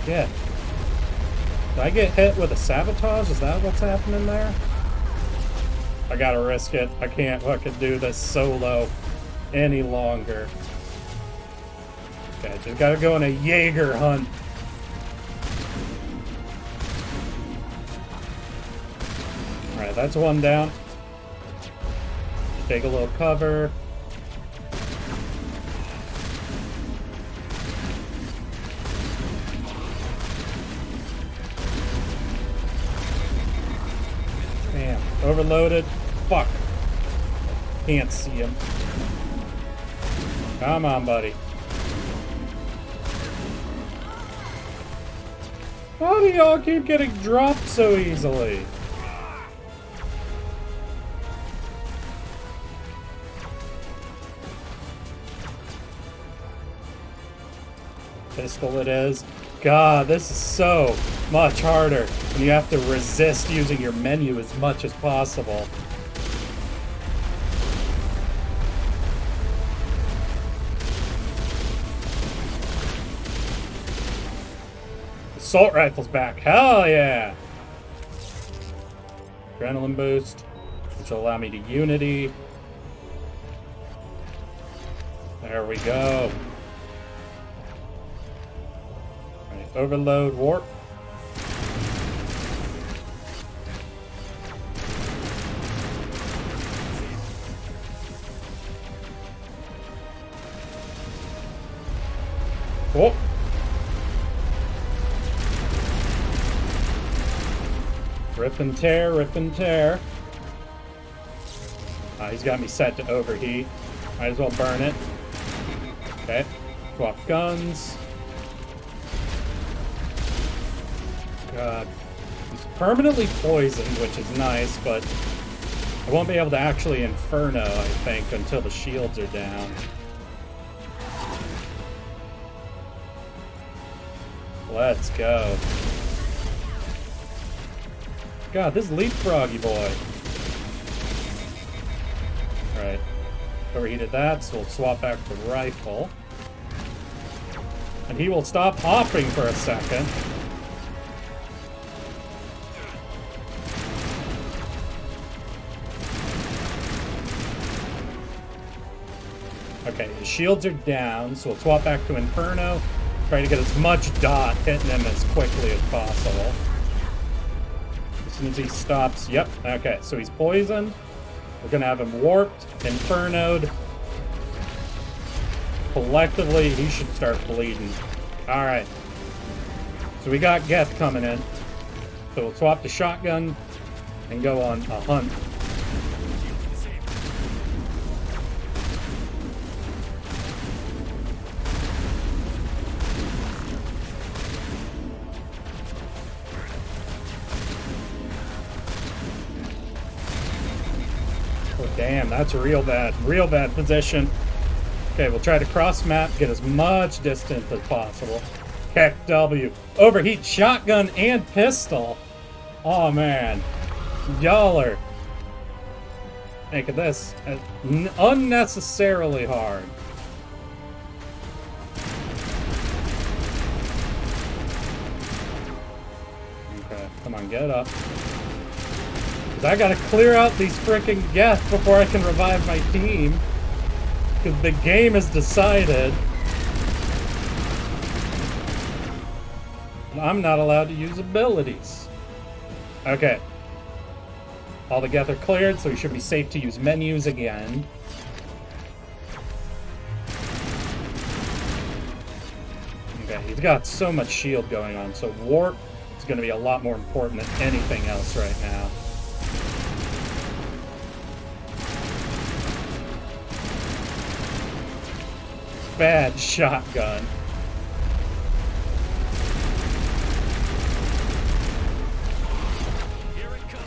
[SPEAKER 1] Yeah. Did I get hit with a sabotage? Is that what's happening there? I gotta risk it. I can't fucking do this solo any longer. Okay, just gotta go on a Jaeger hunt. Alright, that's one down. Take a little cover. Damn, overloaded. Fuck. Can't see him. Come on, buddy. How do y'all keep getting dropped so easily? Pistol it is. God, this is so much harder. And you have to resist using your menu as much as possible. Assault rifle's back. Hell yeah! Adrenaline boost, which will allow me to unity. There we go. All right, overload, warp. Oh. Rip and tear, rip and tear. He's got me set to overheat. Might as well burn it. Okay. Swap guns. God. He's permanently poisoned, which is nice, but I won't be able to actually Inferno, I think, until the shields are down. Let's go. God, this leapfroggy boy. Alright. Overheated that, so we'll swap back to rifle. And he will stop hopping for a second. Okay, his shields are down, so we'll swap back to Inferno. Try to get as much dot hitting him as quickly as possible. As soon as he stops, yep, okay, so he's poisoned. We're gonna have him warped, Infernoed. Collectively, he should start bleeding. Alright. So we got Geth coming in. So we'll swap the shotgun and go on a hunt. Damn, that's real bad position. Okay, we'll try to cross map, get as much distance as possible. Heck W. Overheat shotgun and pistol. Oh man. Y'all are making this unnecessarily hard. Okay, come on, get up. I gotta clear out these frickin' Geth before I can revive my team. Because the game is decided. I'm not allowed to use abilities. Okay. All the Geth are cleared, so we should be safe to use menus again. Okay, he's got so much shield going on, so warp is gonna be a lot more important than anything else right now. Bad shotgun.
[SPEAKER 2] Here it comes.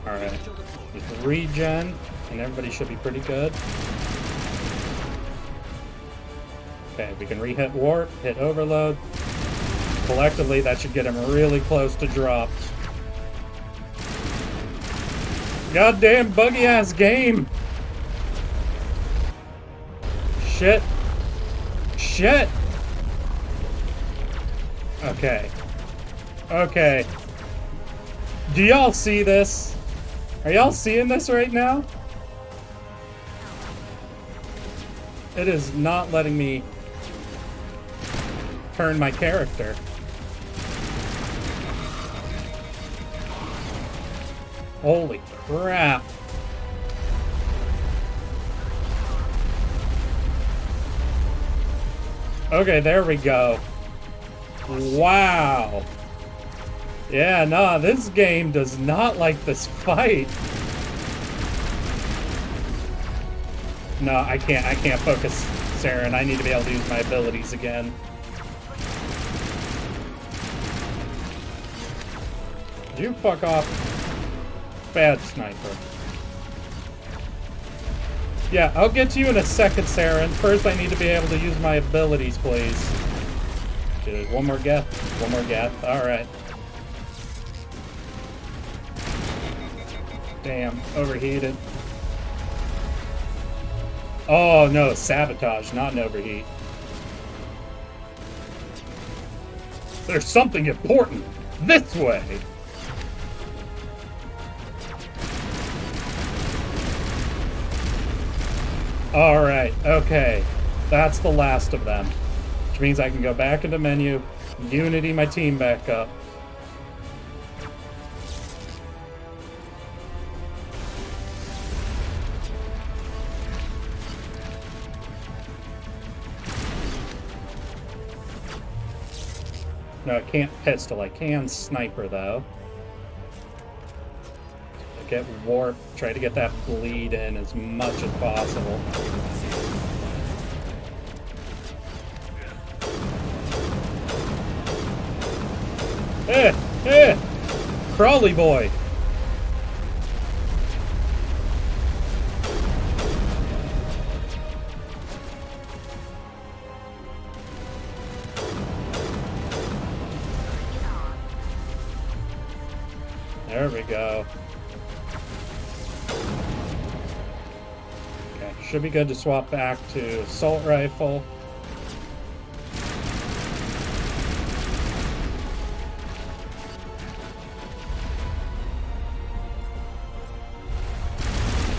[SPEAKER 1] Alright. With the regen, and everybody should be pretty good. Okay, we can re-hit warp, hit overload. Collectively, that should get him really close to drops. Goddamn buggy ass game. Shit. Shit. Okay. Okay. Do y'all see this? Are y'all seeing this right now? It is not letting me turn my character. Holy crap. Okay, there we go. Wow. Yeah, nah, this game does not like this fight. No, I can't focus, Saren. I need to be able to use my abilities again. You fuck off. Bad sniper. Yeah, I'll get to you in a second, Saren. First, I need to be able to use my abilities, please. Okay, there's one more Geth. One more Geth. Alright. Damn, overheated. Oh no, sabotage, not an overheat. There's something important this way. Alright, okay. That's the last of them. Which means I can go back into menu, unity my team back up. No, I can't pistol. I can sniper, though. Get warp. Try to get that bleed in as much as possible. Crawly boy. There we go. Okay, should be good to swap back to assault rifle.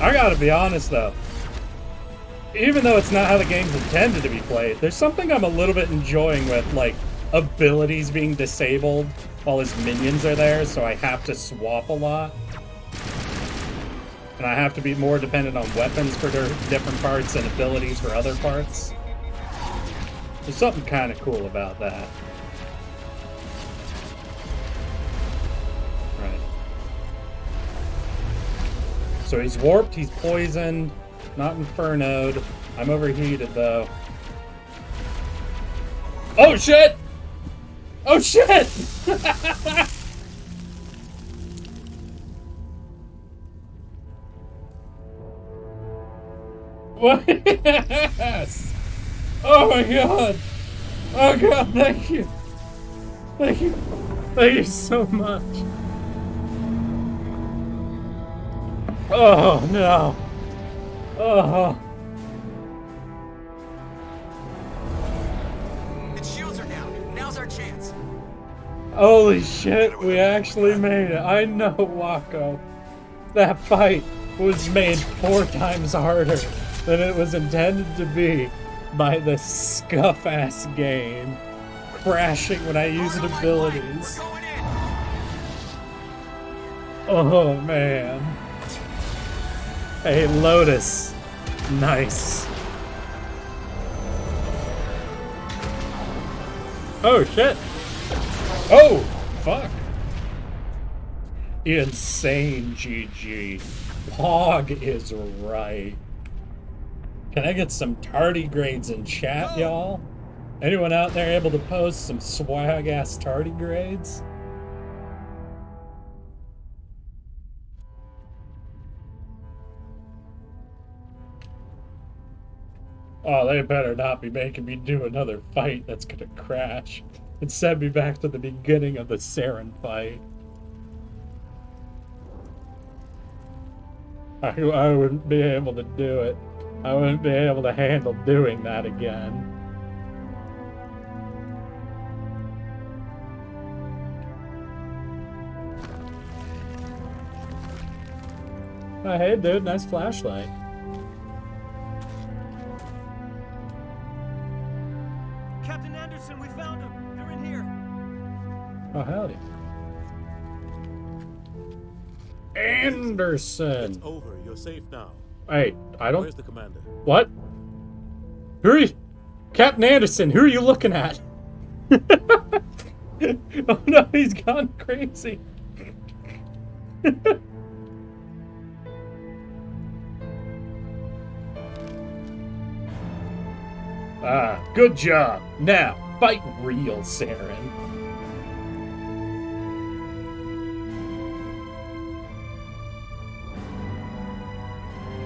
[SPEAKER 1] I gotta be honest though, even though it's not how the game's intended to be played, there's something I'm a little bit enjoying with, like, abilities being disabled while his minions are there, so I have to swap a lot. And I have to be more dependent on weapons for their different parts and abilities for other parts. There's something kind of cool about that. Right. So he's warped, he's poisoned, not infernoed. I'm overheated though. Oh shit! Oh shit! What? Yes! Oh my god! Oh god, thank you! Thank you! Thank you so much! Oh no! Oh!
[SPEAKER 2] Its shields are down. Now's our chance.
[SPEAKER 1] Holy shit, we actually made it. I know, Wako. That fight was made 4 times harder than it was intended to be by this scuff-ass game. Crashing when I used abilities.
[SPEAKER 2] We're going in.
[SPEAKER 1] Oh, man. Hey, Lotus. Nice. Oh, shit. Oh, fuck. Insane GG. Pog is right. Can I get some tardigrades in chat, y'all? Anyone out there able to post some swag-ass tardigrades? Oh, they better not be making me do another fight that's gonna crash and send me back to the beginning of the Saren fight. I wouldn't be able to do it. I wouldn't be able to handle doing that again. Oh, hey, dude, nice flashlight.
[SPEAKER 4] Captain Anderson, we found them. They're in here.
[SPEAKER 1] Oh, howdy. Anderson!
[SPEAKER 5] It's over. You're safe now.
[SPEAKER 1] Hey, I don't...
[SPEAKER 5] Where's the commander?
[SPEAKER 1] What? Who are you? Captain Anderson, who are you looking at? Oh no, he's gone crazy. Ah, good job. Now, fight real, Saren.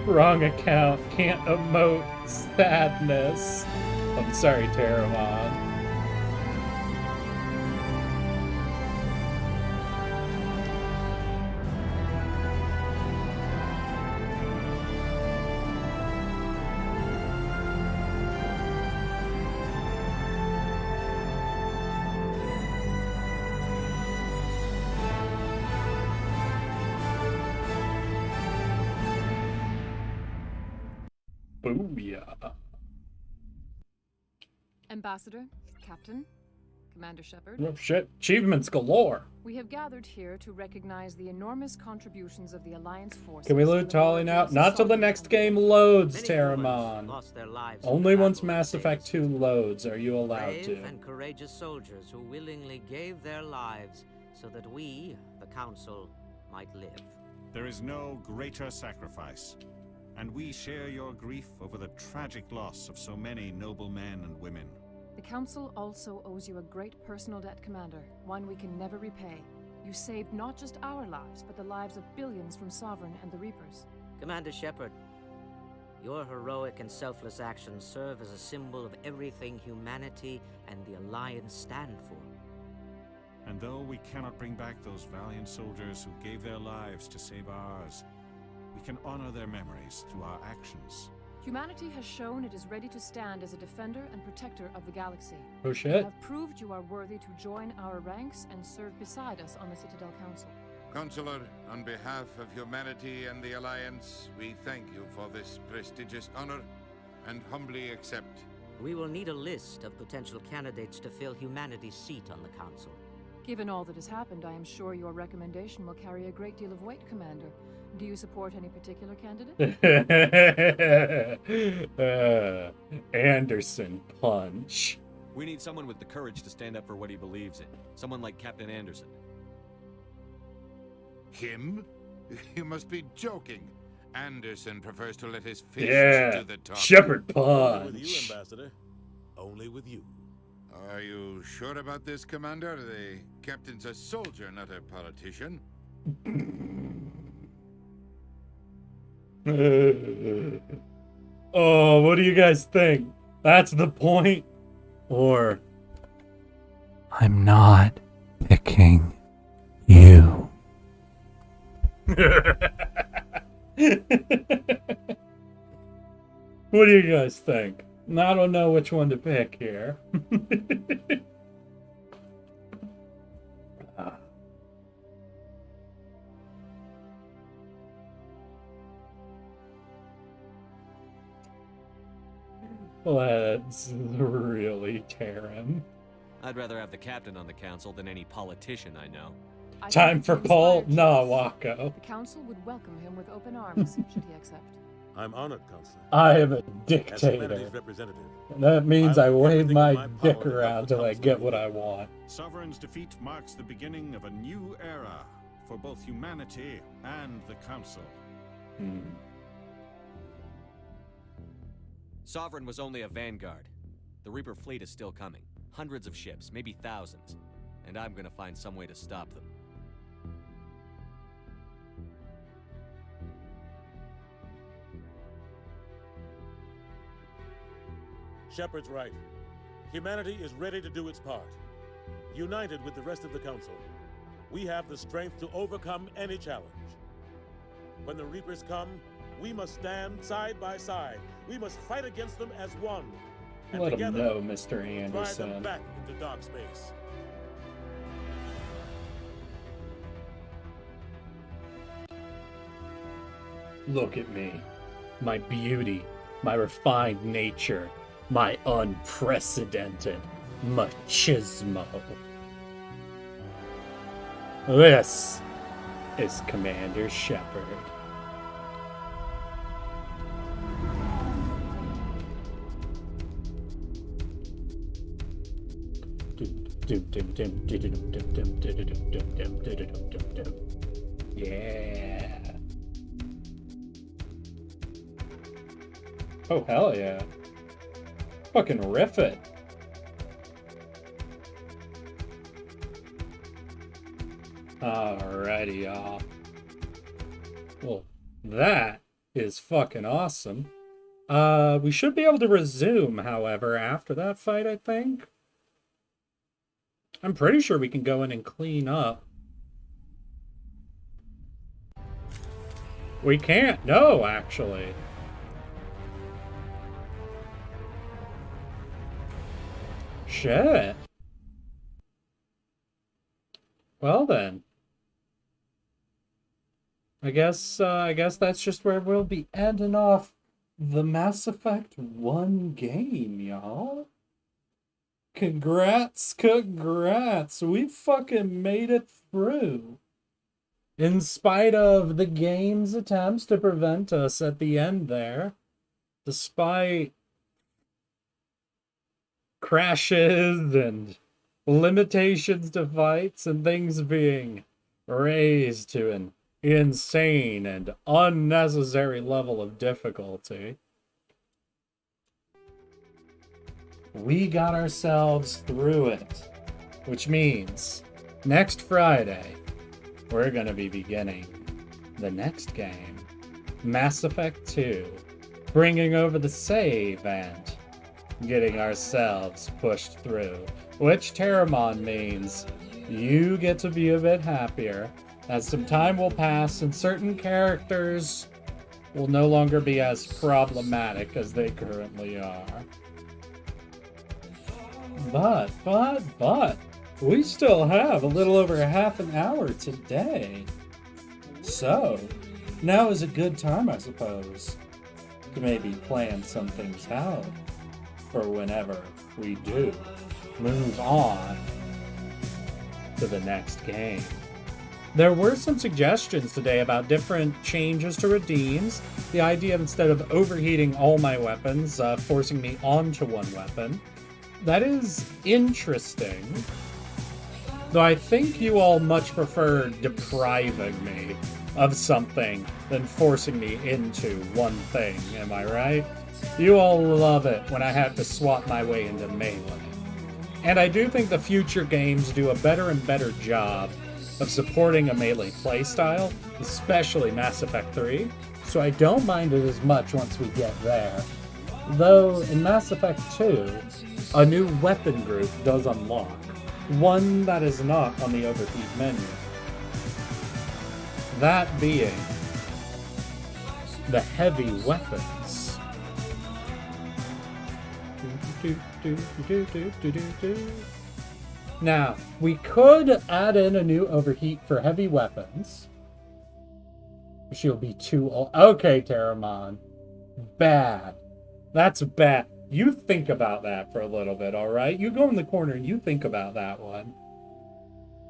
[SPEAKER 1] Wrong account, can't emote sadness. I'm sorry, Terramon. Booyah.
[SPEAKER 5] Ambassador, Captain, Commander Shepard,
[SPEAKER 1] Oh shit. Achievements galore.
[SPEAKER 5] we have gathered here to recognize the enormous contributions of the Alliance forces.
[SPEAKER 1] Can we
[SPEAKER 5] in
[SPEAKER 1] loot
[SPEAKER 5] the war
[SPEAKER 1] Tolly now?
[SPEAKER 5] against
[SPEAKER 1] Not till the
[SPEAKER 5] Sovereign
[SPEAKER 1] next
[SPEAKER 5] and
[SPEAKER 1] game
[SPEAKER 5] the-
[SPEAKER 1] loads,
[SPEAKER 6] Many humans
[SPEAKER 1] Terramon.
[SPEAKER 6] lost their lives in
[SPEAKER 1] Only
[SPEAKER 6] the
[SPEAKER 1] once
[SPEAKER 6] battle to
[SPEAKER 1] Mass
[SPEAKER 6] save
[SPEAKER 1] Effect
[SPEAKER 6] us.
[SPEAKER 1] 2 loads are you allowed
[SPEAKER 6] Brave
[SPEAKER 1] to.
[SPEAKER 6] and courageous soldiers who willingly gave their lives so that we, the Council, might live.
[SPEAKER 7] There is no greater sacrifice, and we share your grief over the tragic loss of so many noble men and women.
[SPEAKER 5] The Council also owes you a great personal debt, Commander, one we can never repay. You saved not just our lives, but the lives of billions from Sovereign and the Reapers.
[SPEAKER 6] Commander Shepard, your heroic and selfless actions serve as a symbol of everything humanity and the Alliance stand for.
[SPEAKER 7] And though we cannot bring back those valiant soldiers who gave their lives to save ours, we can honor their memories through our actions.
[SPEAKER 5] Humanity has shown it is ready to stand as a defender and protector of the galaxy.
[SPEAKER 1] Oh
[SPEAKER 5] You
[SPEAKER 1] shit.
[SPEAKER 5] have proved you are worthy to join our ranks and serve beside us on the Citadel Council.
[SPEAKER 8] Consular, on behalf of humanity and the Alliance, we thank you for this prestigious honor and humbly accept.
[SPEAKER 6] We will need a list of potential candidates to fill humanity's seat on the Council.
[SPEAKER 5] Given all that has happened, I am sure your recommendation will carry a great deal of weight, Commander. Do you support any particular candidate?
[SPEAKER 1] Anderson punch.
[SPEAKER 9] We need someone with the courage to stand up for what he believes in. Someone like Captain Anderson.
[SPEAKER 8] Him? You must be joking. Anderson prefers to let his fists
[SPEAKER 1] Yeah.
[SPEAKER 8] do the talking.
[SPEAKER 1] Shepherd
[SPEAKER 10] Only with you,
[SPEAKER 1] punch.
[SPEAKER 10] Ambassador. Only with you.
[SPEAKER 8] Are you sure about this, Commander? The captain's a soldier, not a politician.
[SPEAKER 1] Oh, what do you guys think? That's the point? Or I'm not picking you. What do you guys think? I don't know which one to pick here. Let's really tear him.
[SPEAKER 9] I'd rather have the captain on the council than any politician I know.
[SPEAKER 5] I
[SPEAKER 1] Time
[SPEAKER 5] think
[SPEAKER 1] for
[SPEAKER 5] it's an
[SPEAKER 1] Paul
[SPEAKER 5] inspired choice.
[SPEAKER 1] Nawako.
[SPEAKER 5] The Council would welcome him with open arms, should he accept.
[SPEAKER 10] I'm honored, Counselor.
[SPEAKER 1] I am a
[SPEAKER 10] As
[SPEAKER 1] dictator.
[SPEAKER 10] humanity's representative,
[SPEAKER 1] That means I
[SPEAKER 10] I'll do
[SPEAKER 1] wave
[SPEAKER 10] everything
[SPEAKER 1] my
[SPEAKER 10] in my power
[SPEAKER 1] dick
[SPEAKER 10] to help
[SPEAKER 1] around
[SPEAKER 10] the
[SPEAKER 1] till I
[SPEAKER 10] council
[SPEAKER 1] get
[SPEAKER 10] lead.
[SPEAKER 1] what I want.
[SPEAKER 7] Sovereign's defeat marks the beginning of a new era for both humanity and the Council.
[SPEAKER 1] Hmm.
[SPEAKER 9] Sovereign was only a vanguard. The Reaper fleet is still coming. Hundreds of ships, maybe thousands. And I'm gonna find some way to stop them.
[SPEAKER 10] Shepard's right. Humanity is ready to do its part. United with the rest of the Council, we have the strength to overcome any challenge. When the Reapers come, we must stand side by side. We must fight against them as one. And
[SPEAKER 1] Let him
[SPEAKER 10] together,
[SPEAKER 1] know, Mr.
[SPEAKER 10] drive them
[SPEAKER 1] Anderson.
[SPEAKER 10] back into dark space.
[SPEAKER 1] Look at me. My beauty, my refined nature, my unprecedented machismo. This is Commander Shepard. Yeah. Oh, hell yeah. Fucking riff it. Alrighty, y'all. Well, that is fucking awesome. We should be able to resume, however, after that fight, I think. I'm pretty sure we can go in and clean up. We can't. No, actually. Shit. Well then. I guess that's just where we'll be ending off the Mass Effect 1 game, y'all. Congrats, congrats. We fucking made it through. In spite of the game's attempts to prevent us at the end there, despite crashes and limitations to fights and things being raised to an insane and unnecessary level of difficulty, we got ourselves through it. Which means next Friday, we're going to be beginning the next game, Mass Effect 2, bringing over the save and getting ourselves pushed through, which Terramon means you get to be a bit happier, as some time will pass and certain characters will no longer be as problematic as they currently are. But, we still have a little over half an hour today. So, now is a good time, I suppose, to maybe plan some things out for whenever we do move on to the next game. There were some suggestions today about different changes to redeems. The idea of, instead of overheating all my weapons, forcing me onto one weapon. That is interesting. Though I think you all much prefer depriving me of something than forcing me into one thing, am I right? You all love it when I have to swap my way into melee. And I do think the future games do a better and better job of supporting a melee playstyle, especially Mass Effect 3, so I don't mind it as much once we get there. Though in Mass Effect 2, a new weapon group does unlock, one that is not on the overheat menu. That being the heavy weapons. Now, we could add in a new overheat for heavy weapons. She'll be too old. Okay, Terramon. Bad. That's bad. You think about that for a little bit, alright? You go in the corner and you think about that one.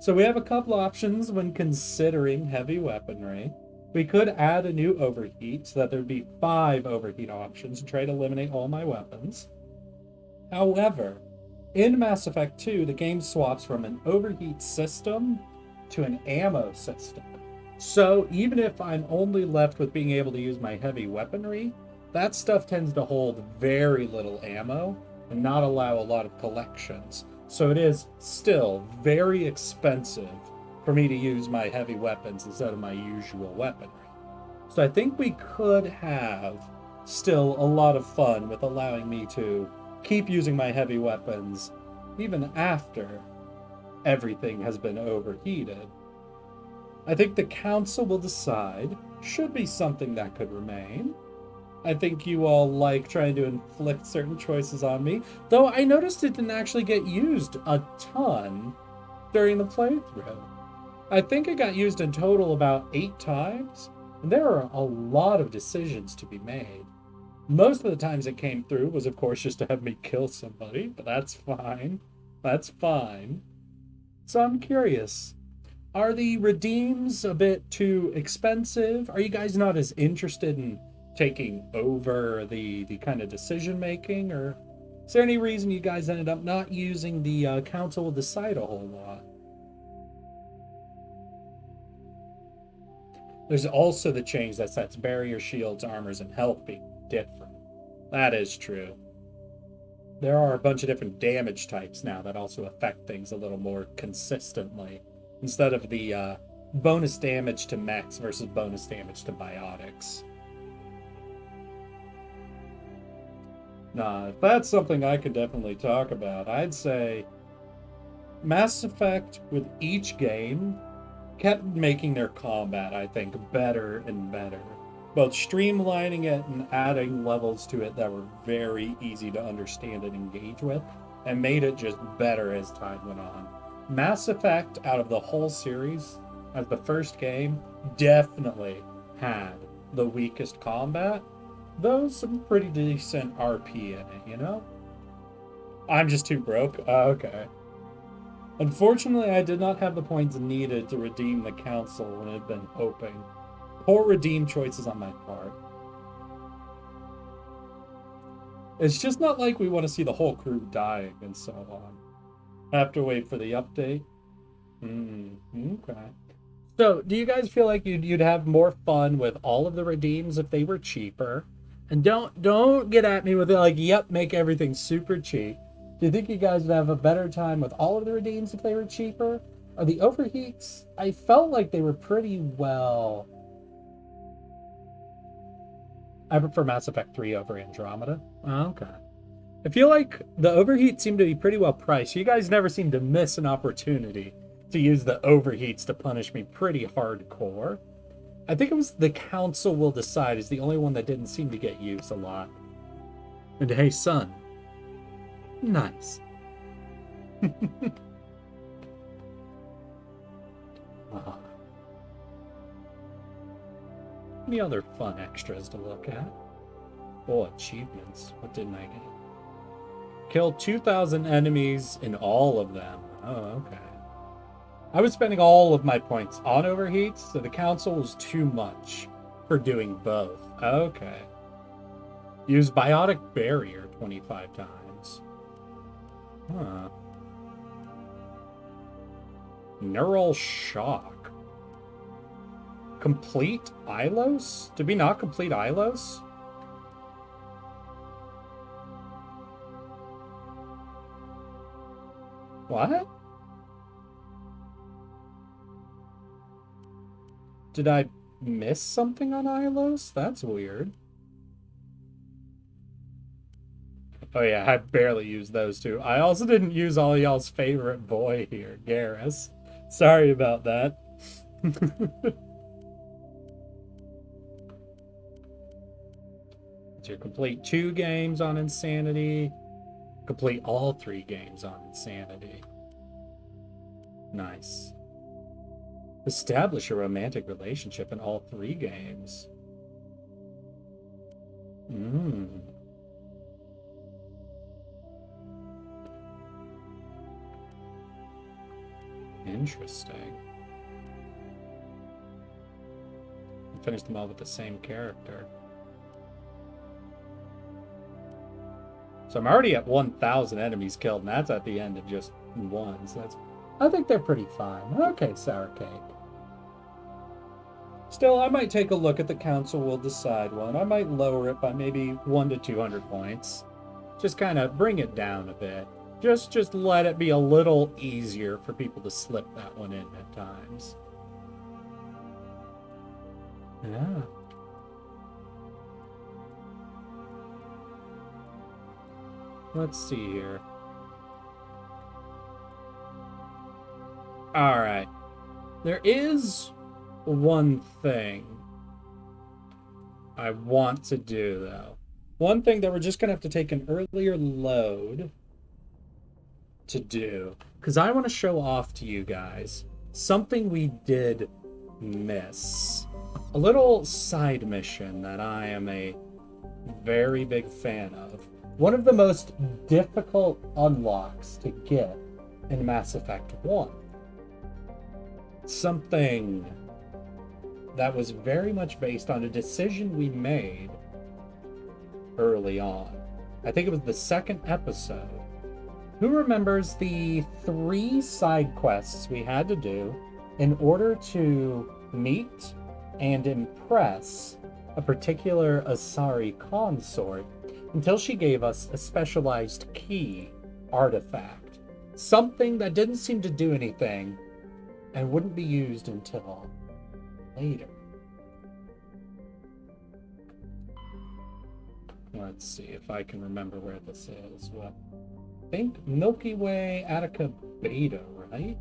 [SPEAKER 1] So we have a couple options when considering heavy weaponry. We could add a new overheat so that there'd be 5 overheat options and try to eliminate all my weapons. However, in Mass Effect 2, the game swaps from an overheat system to an ammo system. So even if I'm only left with being able to use my heavy weaponry, that stuff tends to hold very little ammo and not allow a lot of collections. So it is still very expensive for me to use my heavy weapons instead of my usual weaponry. So I think we could have still a lot of fun with allowing me to keep using my heavy weapons even after everything has been overheated. I think the council will decide should be something that could remain. I think you all like trying to inflict certain choices on me, though I noticed it didn't actually get used a ton during the playthrough. I think it got used in total about 8 times, and there are a lot of decisions to be made. Most of the times it came through was, of course, just to have me kill somebody, but that's fine. That's fine. So I'm curious. Are the redeems a bit too expensive? Are you guys not as interested in taking over the kind of decision making, or is there any reason you guys ended up not using the council will decide a whole lot? There's also the change that sets barrier, shields, armors, and health being different. That is true. There are a bunch of different damage types now that also affect things a little more consistently, instead of the bonus damage to mechs versus bonus damage to biotics. Nah, if that's something I could definitely talk about, I'd say Mass Effect, with each game, kept making their combat, I think, better and better. Both streamlining it and adding levels to it that were very easy to understand and engage with, and made it just better as time went on. Mass Effect, out of the whole series, as the first game, definitely had the weakest combat, though some pretty decent RP in it, you know? I'm just too broke? Oh, okay. Unfortunately, I did not have the points needed to redeem the council when it had been hoping. Poor redeem choices on my part. It's just not like we want to see the whole crew dying and so on. Have to wait for the update. Okay. So, do you guys feel like you'd have more fun with all of the redeems if they were cheaper? And don't get at me with it like, yep, make everything super cheap. Do you think you guys would have a better time with all of the redeems if they were cheaper? Are the overheats? I felt like they were pretty well. I prefer Mass Effect 3 over Andromeda. Oh, okay. I feel like the overheats seem to be pretty well priced. You guys never seem to miss an opportunity to use the overheats to punish me pretty hardcore. I think it was the Council Will Decide is the only one that didn't seem to get used a lot. And hey, son. Nice. Any other fun extras to look at? Oh, achievements. What didn't I get? Kill 2,000 enemies in all of them. Oh, okay. I was spending all of my points on overheats, so the council was too much for doing both. Okay. Use biotic barrier 25 times. Huh. Neural shock. Complete Ilos? Did we not complete Ilos? What? Did I miss something on Ilos? That's weird. Oh yeah, I barely used those two. I also didn't use all y'all's favorite boy here, Garrus. Sorry about that. So complete 2 games on Insanity. Complete all 3 games on Insanity. Nice. Establish a romantic relationship in all 3 games. Interesting. Finish them all with the same character. So I'm already at 1,000 enemies killed, and that's at the end of just 1. So that's, I think they're pretty fine. Okay, Sour Cake. Still, I might take a look at the Council Will Decide one. I might lower it by maybe 1 to 200 points. Just kind of bring it down a bit. Just let it be a little easier for people to slip that one in at times. Yeah. Let's see here. All right. There is one thing I want to do, though. One thing that we're just going to have to take an earlier load to do. Because I want to show off to you guys something we did miss. A little side mission that I am a very big fan of. One of the most difficult unlocks to get in Mass Effect 1. Something that was very much based on a decision we made early on. I think it was the 2nd episode. Who remembers the 3 side quests we had to do in order to meet and impress a particular Asari consort until she gave us a specialized key artifact? Something that didn't seem to do anything and wouldn't be used until later. Let's see if I can remember where this is. What? I think Milky Way Attica Beta, right?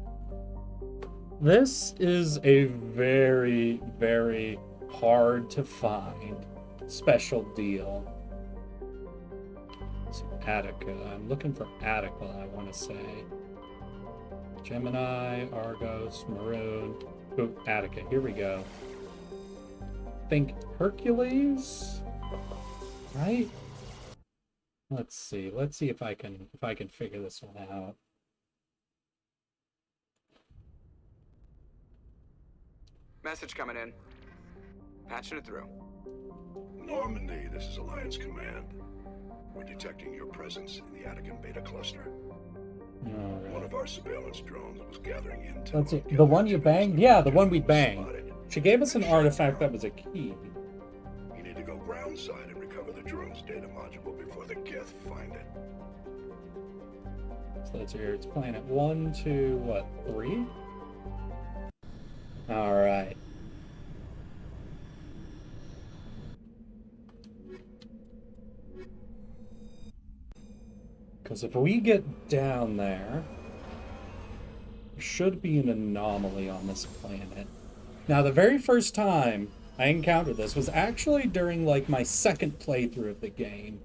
[SPEAKER 1] This is a very, very hard to find special deal. So Attica. I'm looking for Attica, I want to say. Gemini, Argos, Maroon. Ooh, Attica. Here we go. Think Hercules? right? Let's see. Let's see if I can figure this one out.
[SPEAKER 2] Message coming in. Patching it through.
[SPEAKER 3] Normandy, this is Alliance Command. We're detecting your presence in the Attican Beta Cluster.
[SPEAKER 1] Alright.
[SPEAKER 3] One of our surveillance drones was gathering intel.
[SPEAKER 1] Let's see. The one you banged? Yeah, the one we banged. She gave us an artifact that was a key.
[SPEAKER 3] You need to go groundside and recover the drone's data module before the Geth find it.
[SPEAKER 1] So let's hear. It's planet 1, 2, what, 3? Alright. Because if we get down there, there should be an anomaly on this planet. Now, the very first time I encountered this was actually during, like, my second playthrough of the game.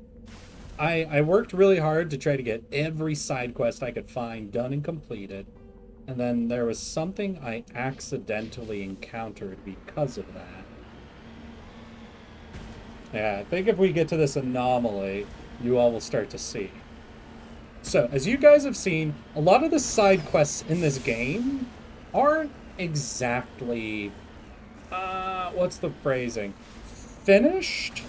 [SPEAKER 1] I worked really hard to try to get every side quest I could find done and completed. And then there was something I accidentally encountered because of that. Yeah, I think if we get to this anomaly, you all will start to see. So, as you guys have seen, a lot of the side quests in this game aren't exactly, what's the phrasing? Finished?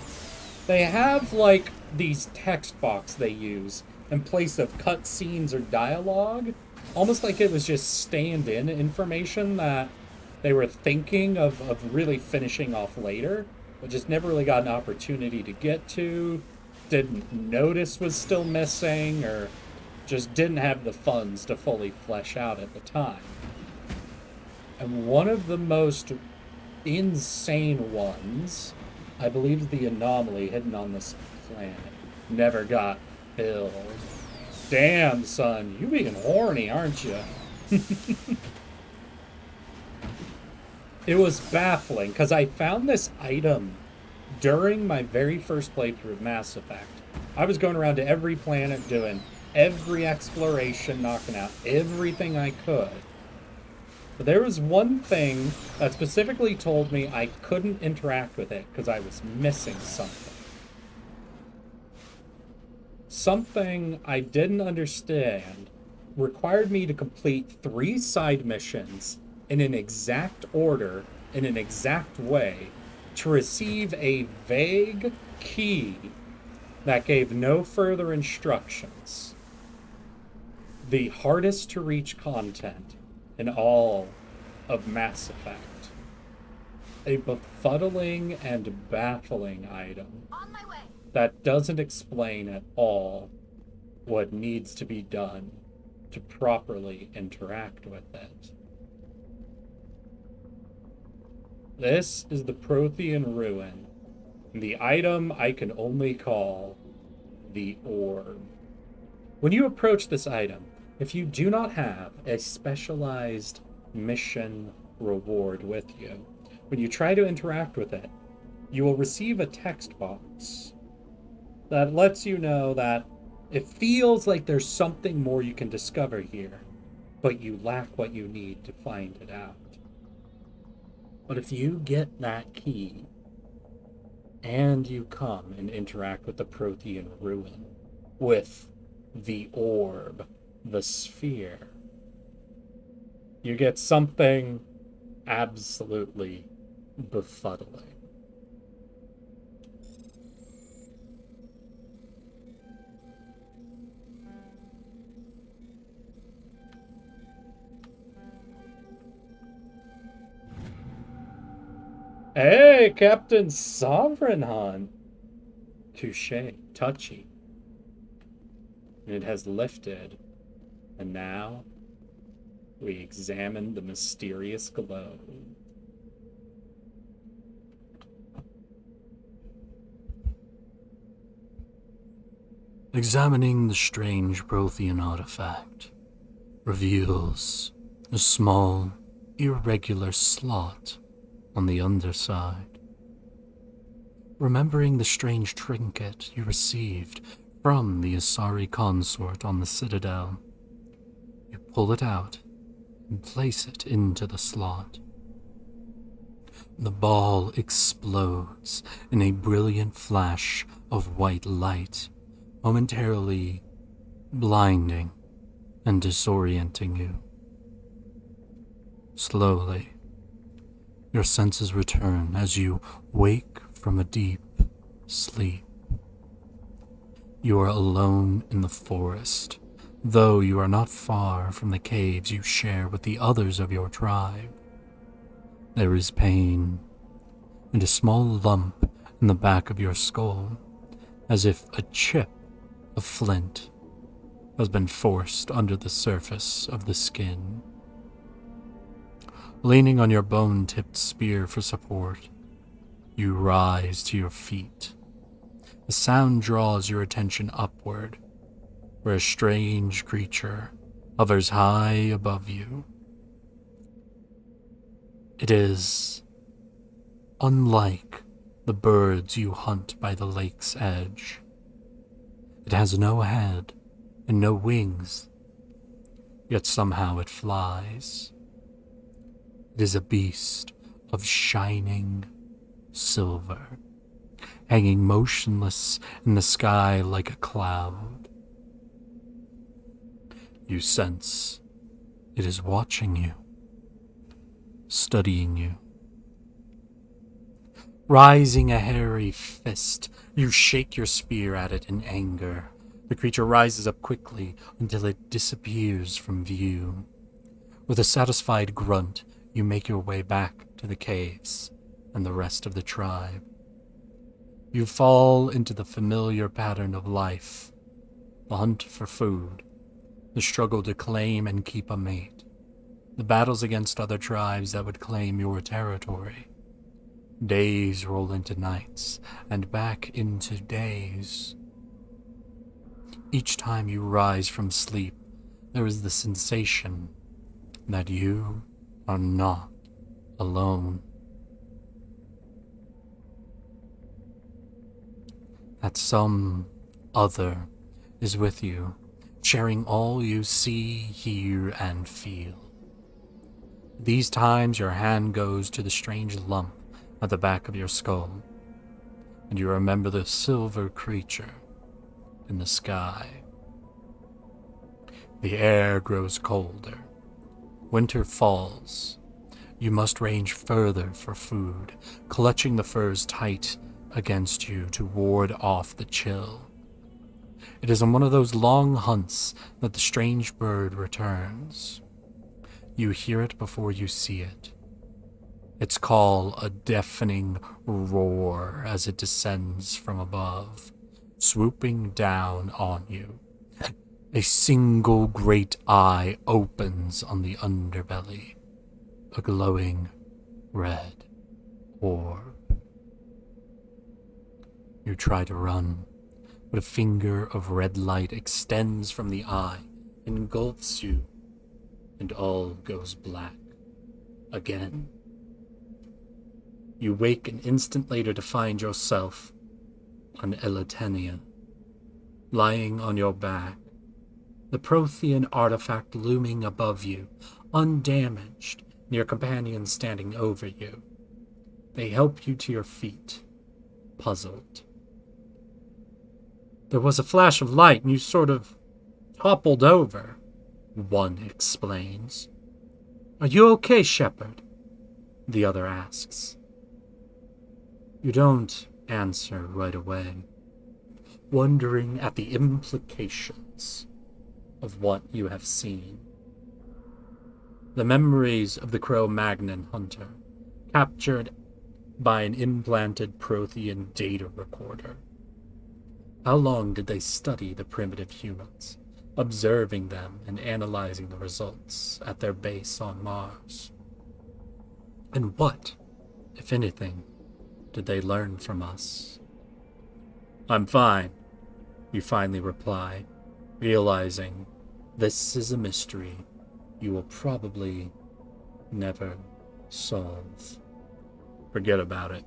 [SPEAKER 1] They have, like, these text box they use in place of cutscenes or dialogue. Almost like it was just stand-in information that they were thinking of really finishing off later, but just never really got an opportunity to get to, didn't notice was still missing, or just didn't have the funds to fully flesh out at the time. And one of the most insane ones, I believe, is the anomaly hidden on this planet. Never got filled. Damn, son, you being horny, aren't you? It was baffling, because I found this item during my very first playthrough of Mass Effect. I was going around to every planet doing every exploration, knocking out everything I could. But there was one thing that specifically told me I couldn't interact with it because I was missing something. Something I didn't understand required me to complete 3 side missions in an exact order, in an exact way, to receive a vague key that gave no further instructions. The hardest to reach content in all of Mass Effect. A befuddling and baffling item that doesn't explain at all what needs to be done to properly interact with it. This is the Prothean Ruin, and the item I can only call the Orb. When you approach this item, if you do not have a specialized mission reward with you, when you try to interact with it, you will receive a text box that lets you know that it feels like there's something more you can discover here, but you lack what you need to find it out. But if you get that key, and you come and interact with the Prothean Ruin, with the Orb, the Sphere, you get something absolutely befuddling. Hey, Captain Sovereign Hunt. Touché, touchy. It has lifted, and now we examine the mysterious glow.
[SPEAKER 11] Examining the strange Prothean artifact reveals a small, irregular slot on the underside. Remembering the strange trinket you received from the Asari consort on the Citadel, you pull it out and place it into the slot. The ball explodes in a brilliant flash of white light, momentarily blinding and disorienting you. Slowly, your senses return as you wake from a deep sleep. You are alone in the forest, though you are not far from the caves you share with the others of your tribe. There is pain and a small lump in the back of your skull, as if a chip of flint has been forced under the surface of the skin. Leaning on your bone-tipped spear for support, you rise to your feet. The sound draws your attention upward, where a strange creature hovers high above you. It is unlike the birds you hunt by the lake's edge. It has no head and no wings, yet somehow it flies. It is a beast of shining silver, hanging motionless in the sky like a cloud. You sense it is watching you, studying you. Rising a hairy fist, you shake your spear at it in anger. The creature rises up quickly until it disappears from view. With a satisfied grunt, you make your way back to the caves and the rest of the tribe. You fall into the familiar pattern of life: the hunt for food, the struggle to claim and keep a mate, the battles against other tribes that would claim your territory. Days roll into nights, and back into days. Each time you rise from sleep, there is the sensation that you are not alone. That some other is with you, sharing all you see, hear, and feel. These times your hand goes to the strange lump at the back of your skull, and you remember the silver creature in the sky. The air grows colder. Winter falls. You must range further for food, clutching the furs tight against you to ward off the chill. It is on one of those long hunts that the strange bird returns. You hear it before you see it. Its call a deafening roar as it descends from above, swooping down on you. A single great eye opens on the underbelly, a glowing red orb. You try to run, but a finger of red light extends from the eye, engulfs you, and all goes black again. You wake an instant later to find yourself on Elitenia, lying on your back, the Prothean artifact looming above you, undamaged, and your companions standing over you. They help you to your feet, puzzled. There was a flash of light and you sort of toppled over, one explains. Are you okay, Shepard? The other asks. You don't answer right away, wondering at the implications of what you have seen. The memories of the Cro-Magnon hunter, captured by an implanted Prothean data recorder. How long did they study the primitive humans, observing them and analyzing the results at their base on Mars? And what, if anything, did they learn from us? I'm fine, you finally reply, realizing this is a mystery you will probably never solve. Forget about it.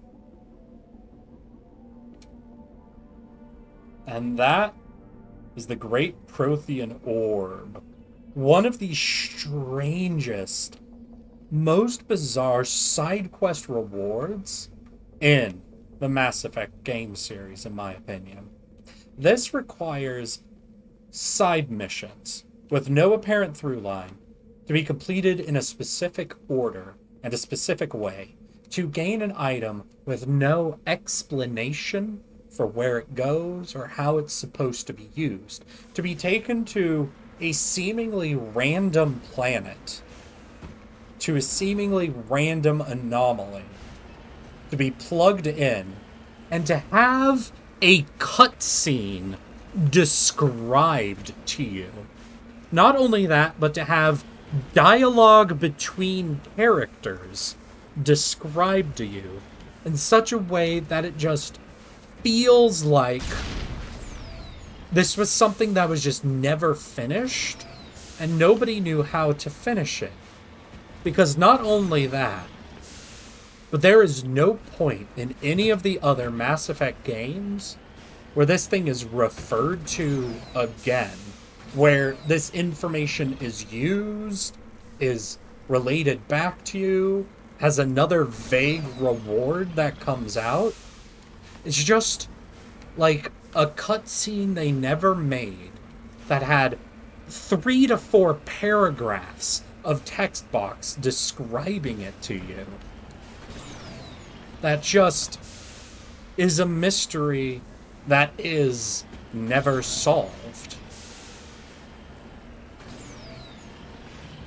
[SPEAKER 11] And that is the Great Prothean Orb. One of the strangest
[SPEAKER 1] most bizarre side quest rewards in the Mass Effect game series, in my opinion. This requires side missions with no apparent through line to be completed in a specific order and a specific way to gain an item with no explanation for where it goes or how it's supposed to be used, to be taken to a seemingly random planet, to a seemingly random anomaly, to be plugged in, and to have a cutscene described to you. Not only that, but to have dialogue between characters described to you in such a way that it just feels like this was something that was just never finished, and nobody knew how to finish it. Because not only that, but there is no point in any of the other Mass Effect games where this thing is referred to again, where this information is used, is related back to you, has another vague reward that comes out. It's just like a cutscene they never made that had 3 to 4 paragraphs of text box describing it to you. That just is a mystery that is never solved.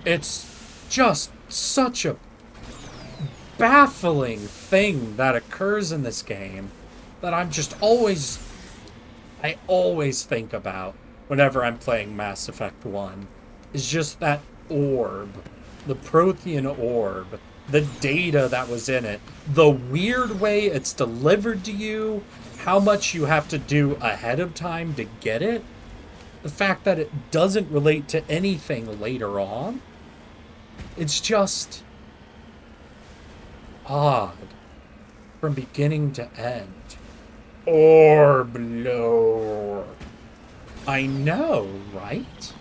[SPEAKER 1] It's just such a baffling thing that occurs in this game that I always think about whenever I'm playing Mass Effect 1. Is just that orb, the Prothean orb, the data that was in it, the weird way it's delivered to you, how much you have to do ahead of time to get it, the fact that it doesn't relate to anything later on. It's just odd from beginning to end. Orb lore. I know, right?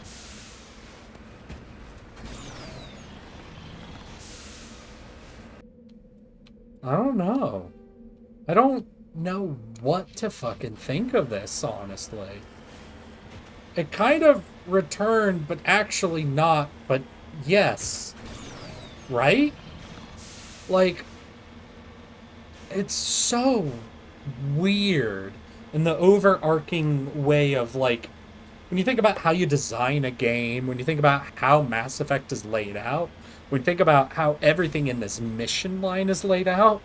[SPEAKER 1] I don't know. I don't know what to fucking think of this, honestly. It kind of returned, but actually not, but yes. Right? Like, it's so weird in the overarching way of, like, when you think about how you design a game, when you think about how Mass Effect is laid out, when you think about how everything in this mission line is laid out,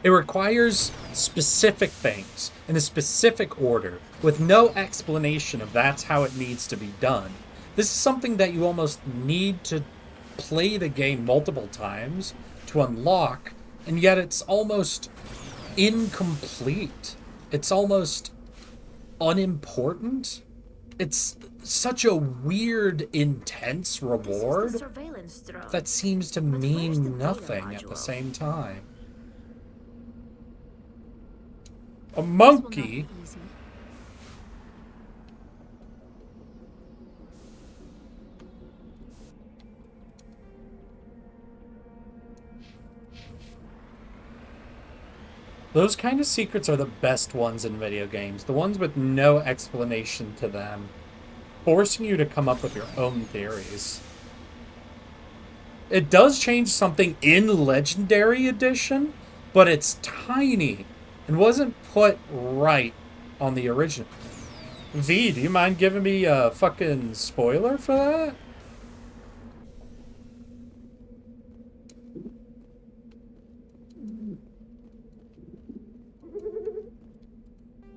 [SPEAKER 1] it requires specific things in a specific order with no explanation of that's how it needs to be done. This is something that you almost need to play the game multiple times to unlock, and yet it's almost incomplete. It's almost unimportant. It's such a weird, intense reward that seems to mean nothing at the same time. A monkey? Those kind of secrets are the best ones in video games. The ones with no explanation to them. Forcing you to come up with your own theories. It does change something in Legendary Edition, but it's tiny and wasn't put right on the original. V, do you mind giving me a fucking spoiler for that?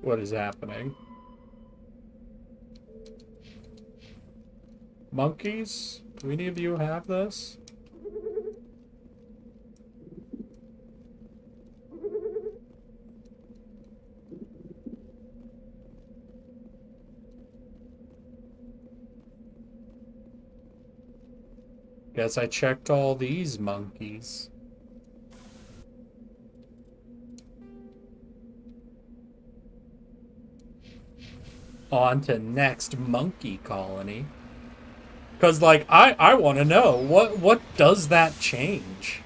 [SPEAKER 1] What is happening? Monkeys? Do any of you have this? Guess I checked all these monkeys. On to next monkey colony. Because, like, I want to know, what does that change?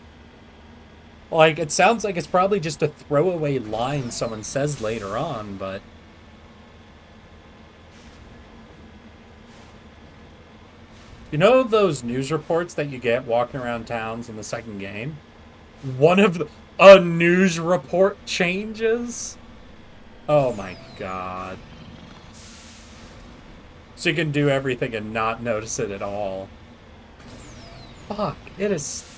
[SPEAKER 1] Like, it sounds like it's probably just a throwaway line someone says later on, but... You know those news reports that you get walking around towns in the second game? A news report changes? Oh my god. So you can do everything and not notice it at all. Fuck, it is...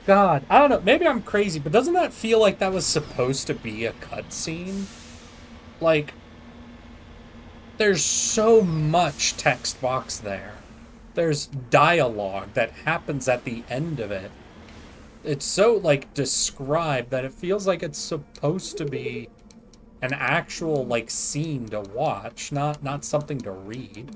[SPEAKER 1] God, I don't know, maybe I'm crazy, but doesn't that feel like that was supposed to be a cutscene? Like, there's so much text box there. There's dialogue that happens at the end of it. It's so, like, described that it feels like it's supposed to be an actual, like, scene to watch, not something to read.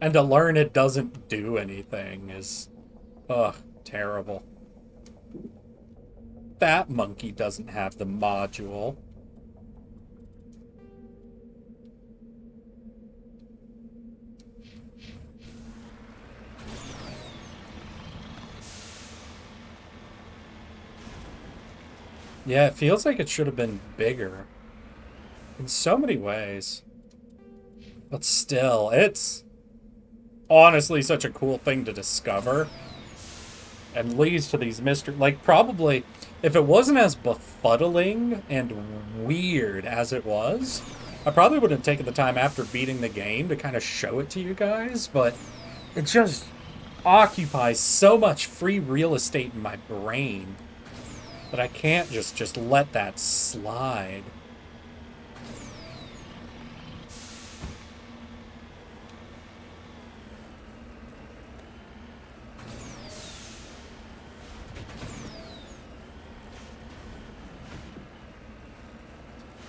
[SPEAKER 1] And to learn it doesn't do anything is, ugh, terrible. That monkey doesn't have the module. Yeah, it feels like it should have been bigger. In so many ways. But still, it's honestly such a cool thing to discover. And leads to these mysteries. Like, probably, if it wasn't as befuddling and weird as it was, I probably would have taken the time after beating the game to kind of show it to you guys, but it just occupies so much free real estate in my brain that I can't just let that slide.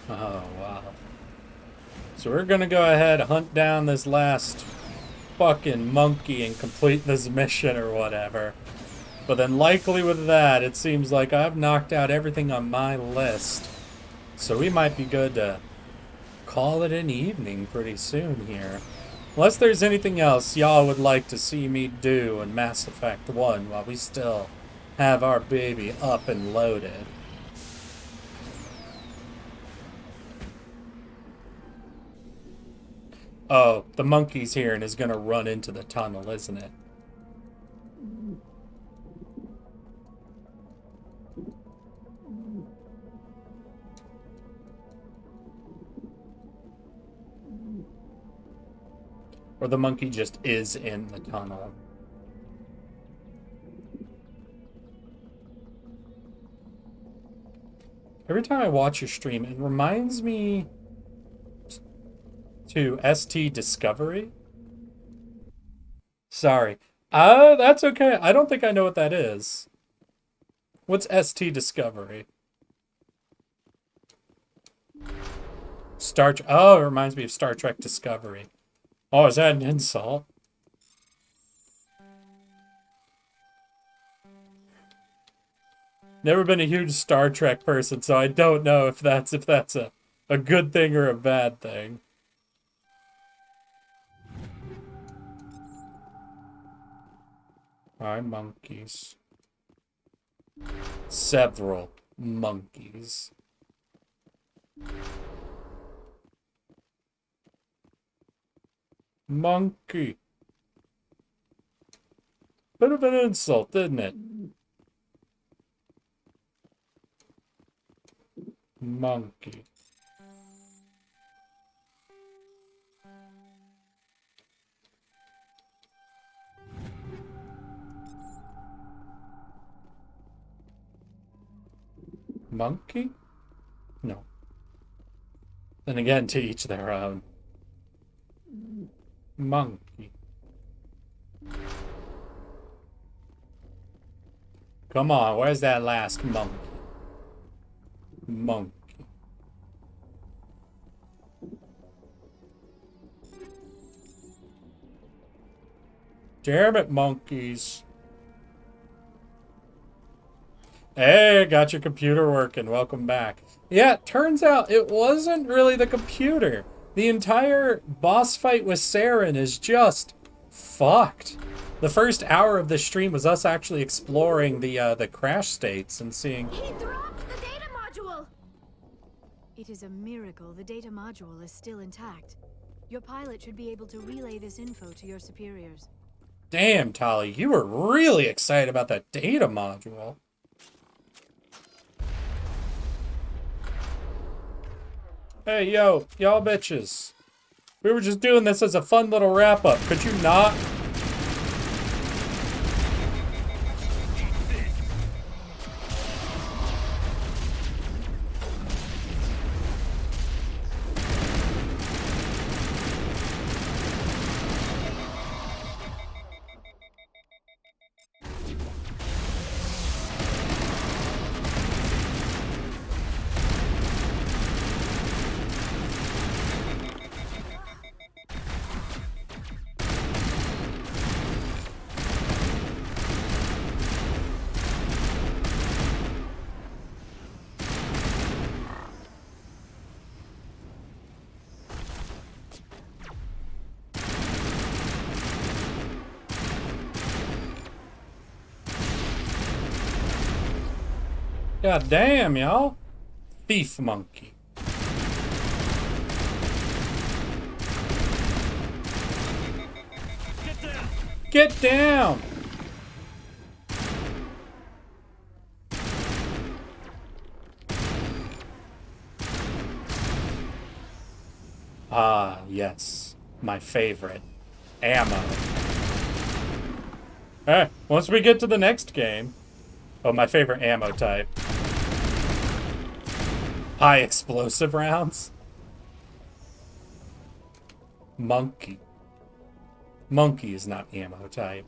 [SPEAKER 1] Oh, wow. So we're gonna go ahead, hunt down this last fucking monkey and complete this mission or whatever. But then likely with that, it seems like I've knocked out everything on my list. So we might be good to call it an evening pretty soon here. Unless there's anything else y'all would like to see me do in Mass Effect 1 while we still have our baby up and loaded. Oh, the monkey's here and is gonna run into the tunnel, isn't it? Or the monkey just is in the tunnel. Every time I watch your stream, it reminds me to ST Discovery. Sorry. That's okay. I don't think I know what that is. What's ST Discovery? Oh, it reminds me of Star Trek Discovery. Oh, is that an insult? Never been a huge Star Trek person, so I don't know if that's a good thing or a bad thing. Alright, monkeys. Several monkeys. Monkey. Bit of an insult, didn't it? Monkey. Monkey? No. Then again, to each their own. Monkey. Come on, where's that last monkey? Monkey. Damn it, monkeys. Hey, got your computer working. Welcome back. Yeah, it turns out it wasn't really the computer. The entire boss fight with Saren is just fucked. The first hour of the stream was us actually exploring the crash states and seeing.
[SPEAKER 12] He dropped the data module! It is a miracle the data module is still intact. Your pilot should be able to relay this info to your superiors.
[SPEAKER 1] Damn, Tali, you were really excited about that data module. Hey, yo, y'all bitches. We were just doing this as a fun little wrap-up. Could you not? God damn, y'all. Thief monkey. Get down! Ah, yes. My favorite. Ammo. Hey, once we get to the next game. Oh, my favorite ammo type. High explosive rounds. Monkey. Monkey is not ammo type.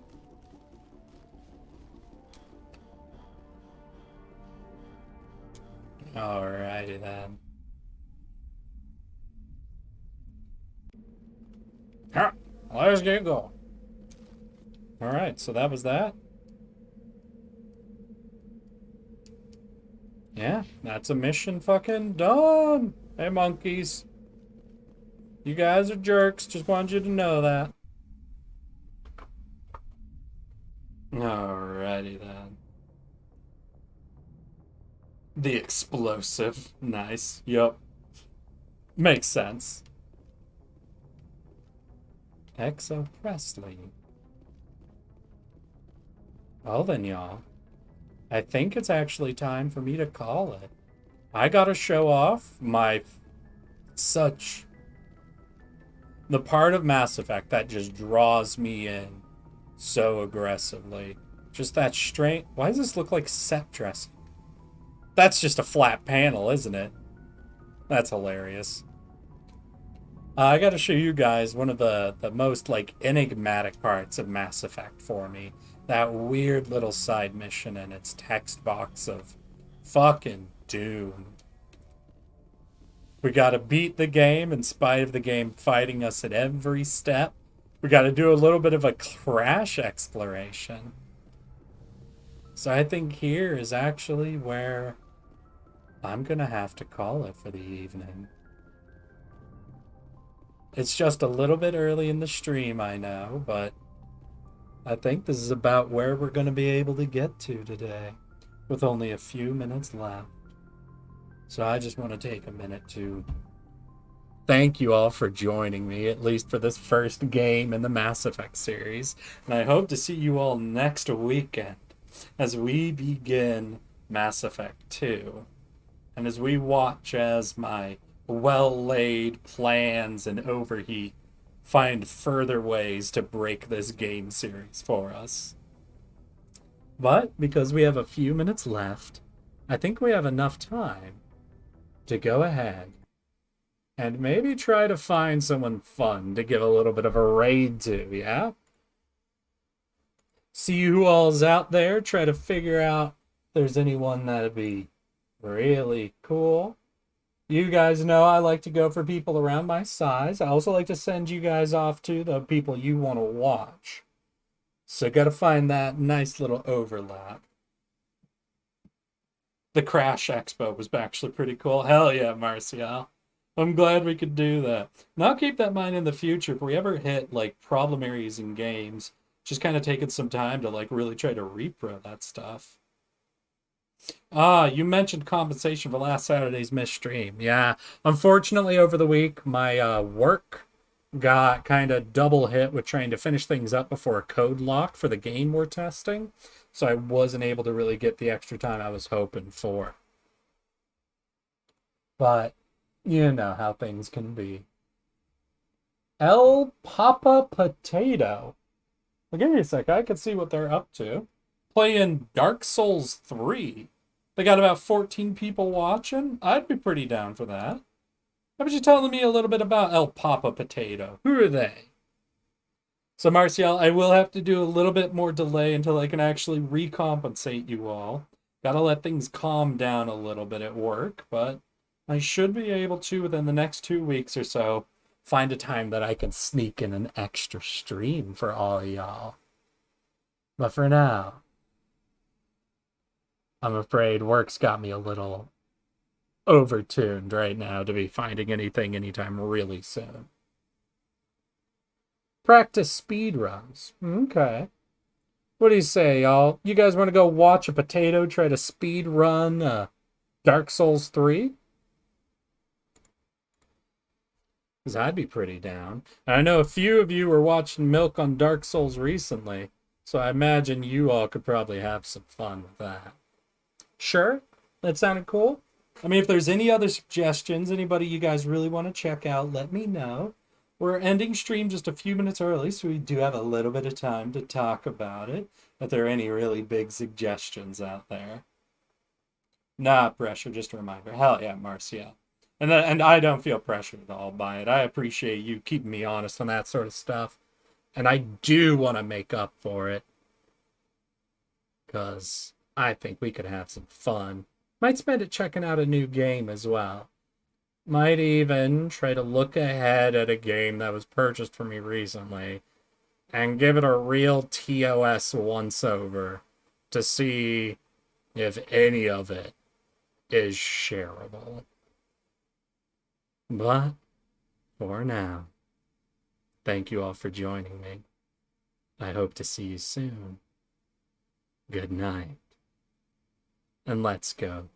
[SPEAKER 1] Alrighty then. Huh, let's get going. Alright, so that was that. Yeah, that's a mission fucking done. Hey, monkeys. You guys are jerks. Just wanted you to know that. Alrighty then. The explosive. Nice. Yup. Makes sense. Exo Presley. Well then, y'all. I think it's actually time for me to call it. I gotta show off my the part of Mass Effect that just draws me in so aggressively. Just that straight. Why does this look like set dressing? That's just a flat panel, isn't it? That's hilarious. I gotta show you guys one of the most like enigmatic parts of Mass Effect for me. That weird little side mission in its text box of fucking doom. We gotta beat the game in spite of the game fighting us at every step. We gotta do a little bit of a crash exploration. So I think here is actually where I'm gonna have to call it for the evening. It's just a little bit early in the stream, I know, but I think this is about where we're going to be able to get to today, with only a few minutes left. So I just want to take a minute to thank you all for joining me, at least for this first game in the Mass Effect series. And I hope to see you all next weekend as we begin Mass Effect 2. And as we watch as my well-laid plans and overheat find further ways to break this game series for us. But because we have a few minutes left, I think we have enough time to go ahead and maybe try to find someone fun to give a little bit of a raid to, yeah? See who all's out there, try to figure out if there's anyone that'd be really cool. You guys know I like to go for people around my size. I also like to send you guys off to the people you want to watch. So gotta find that nice little overlap. the Crash Expo was actually pretty cool. Hell yeah, Marcial. I'm glad we could do that. And I'll keep that in mind in the future. If we ever hit, like, problem areas in games, just kind of taking some time to, like, really try to repro that stuff. Ah, you mentioned compensation for last Saturday's missed stream. Yeah, unfortunately, over the week, my work got kind of double hit with trying to finish things up before a code locked for the game we're testing. So I wasn't able to really get the extra time I was hoping for. But you know how things can be. El Papa Potato. Well, give me a sec. I can see what they're up to. Playing Dark Souls 3. They got about 14 people watching. I'd be pretty down for that. How about you telling me a little bit about El Papa Potato? Who are they? So, Marcial, I will have to do a little bit more delay until I can actually recompensate you all. Gotta let things calm down a little bit at work, but I should be able to, within the next 2 weeks or so, find a time that I can sneak in an extra stream for all y'all. But for now, I'm afraid work's got me a little overtuned right now to be finding anything anytime really soon. Practice speed runs. Okay. What do you say, y'all? You guys want to go watch a potato try to speed run Dark Souls 3? Because I'd be pretty down. And I know a few of you were watching Milk on Dark Souls recently, so I imagine you all could probably have some fun with that. Sure? That sounded cool? I mean, if there's any other suggestions, anybody you guys really want to check out, let me know. We're ending stream just a few minutes early, so we do have a little bit of time to talk about it. If there are any really big suggestions out there. Nah, pressure, just a reminder. Hell yeah, Marcia. And I don't feel pressured at all by it. I appreciate you keeping me honest on that sort of stuff. And I do want to make up for it. Because I think we could have some fun. Might spend it checking out a new game as well. Might even try to look ahead at a game that was purchased for me recently and give it a real TOS once-over to see if any of it is shareable. But, for now, thank you all for joining me. I hope to see you soon. Good night. And let's go.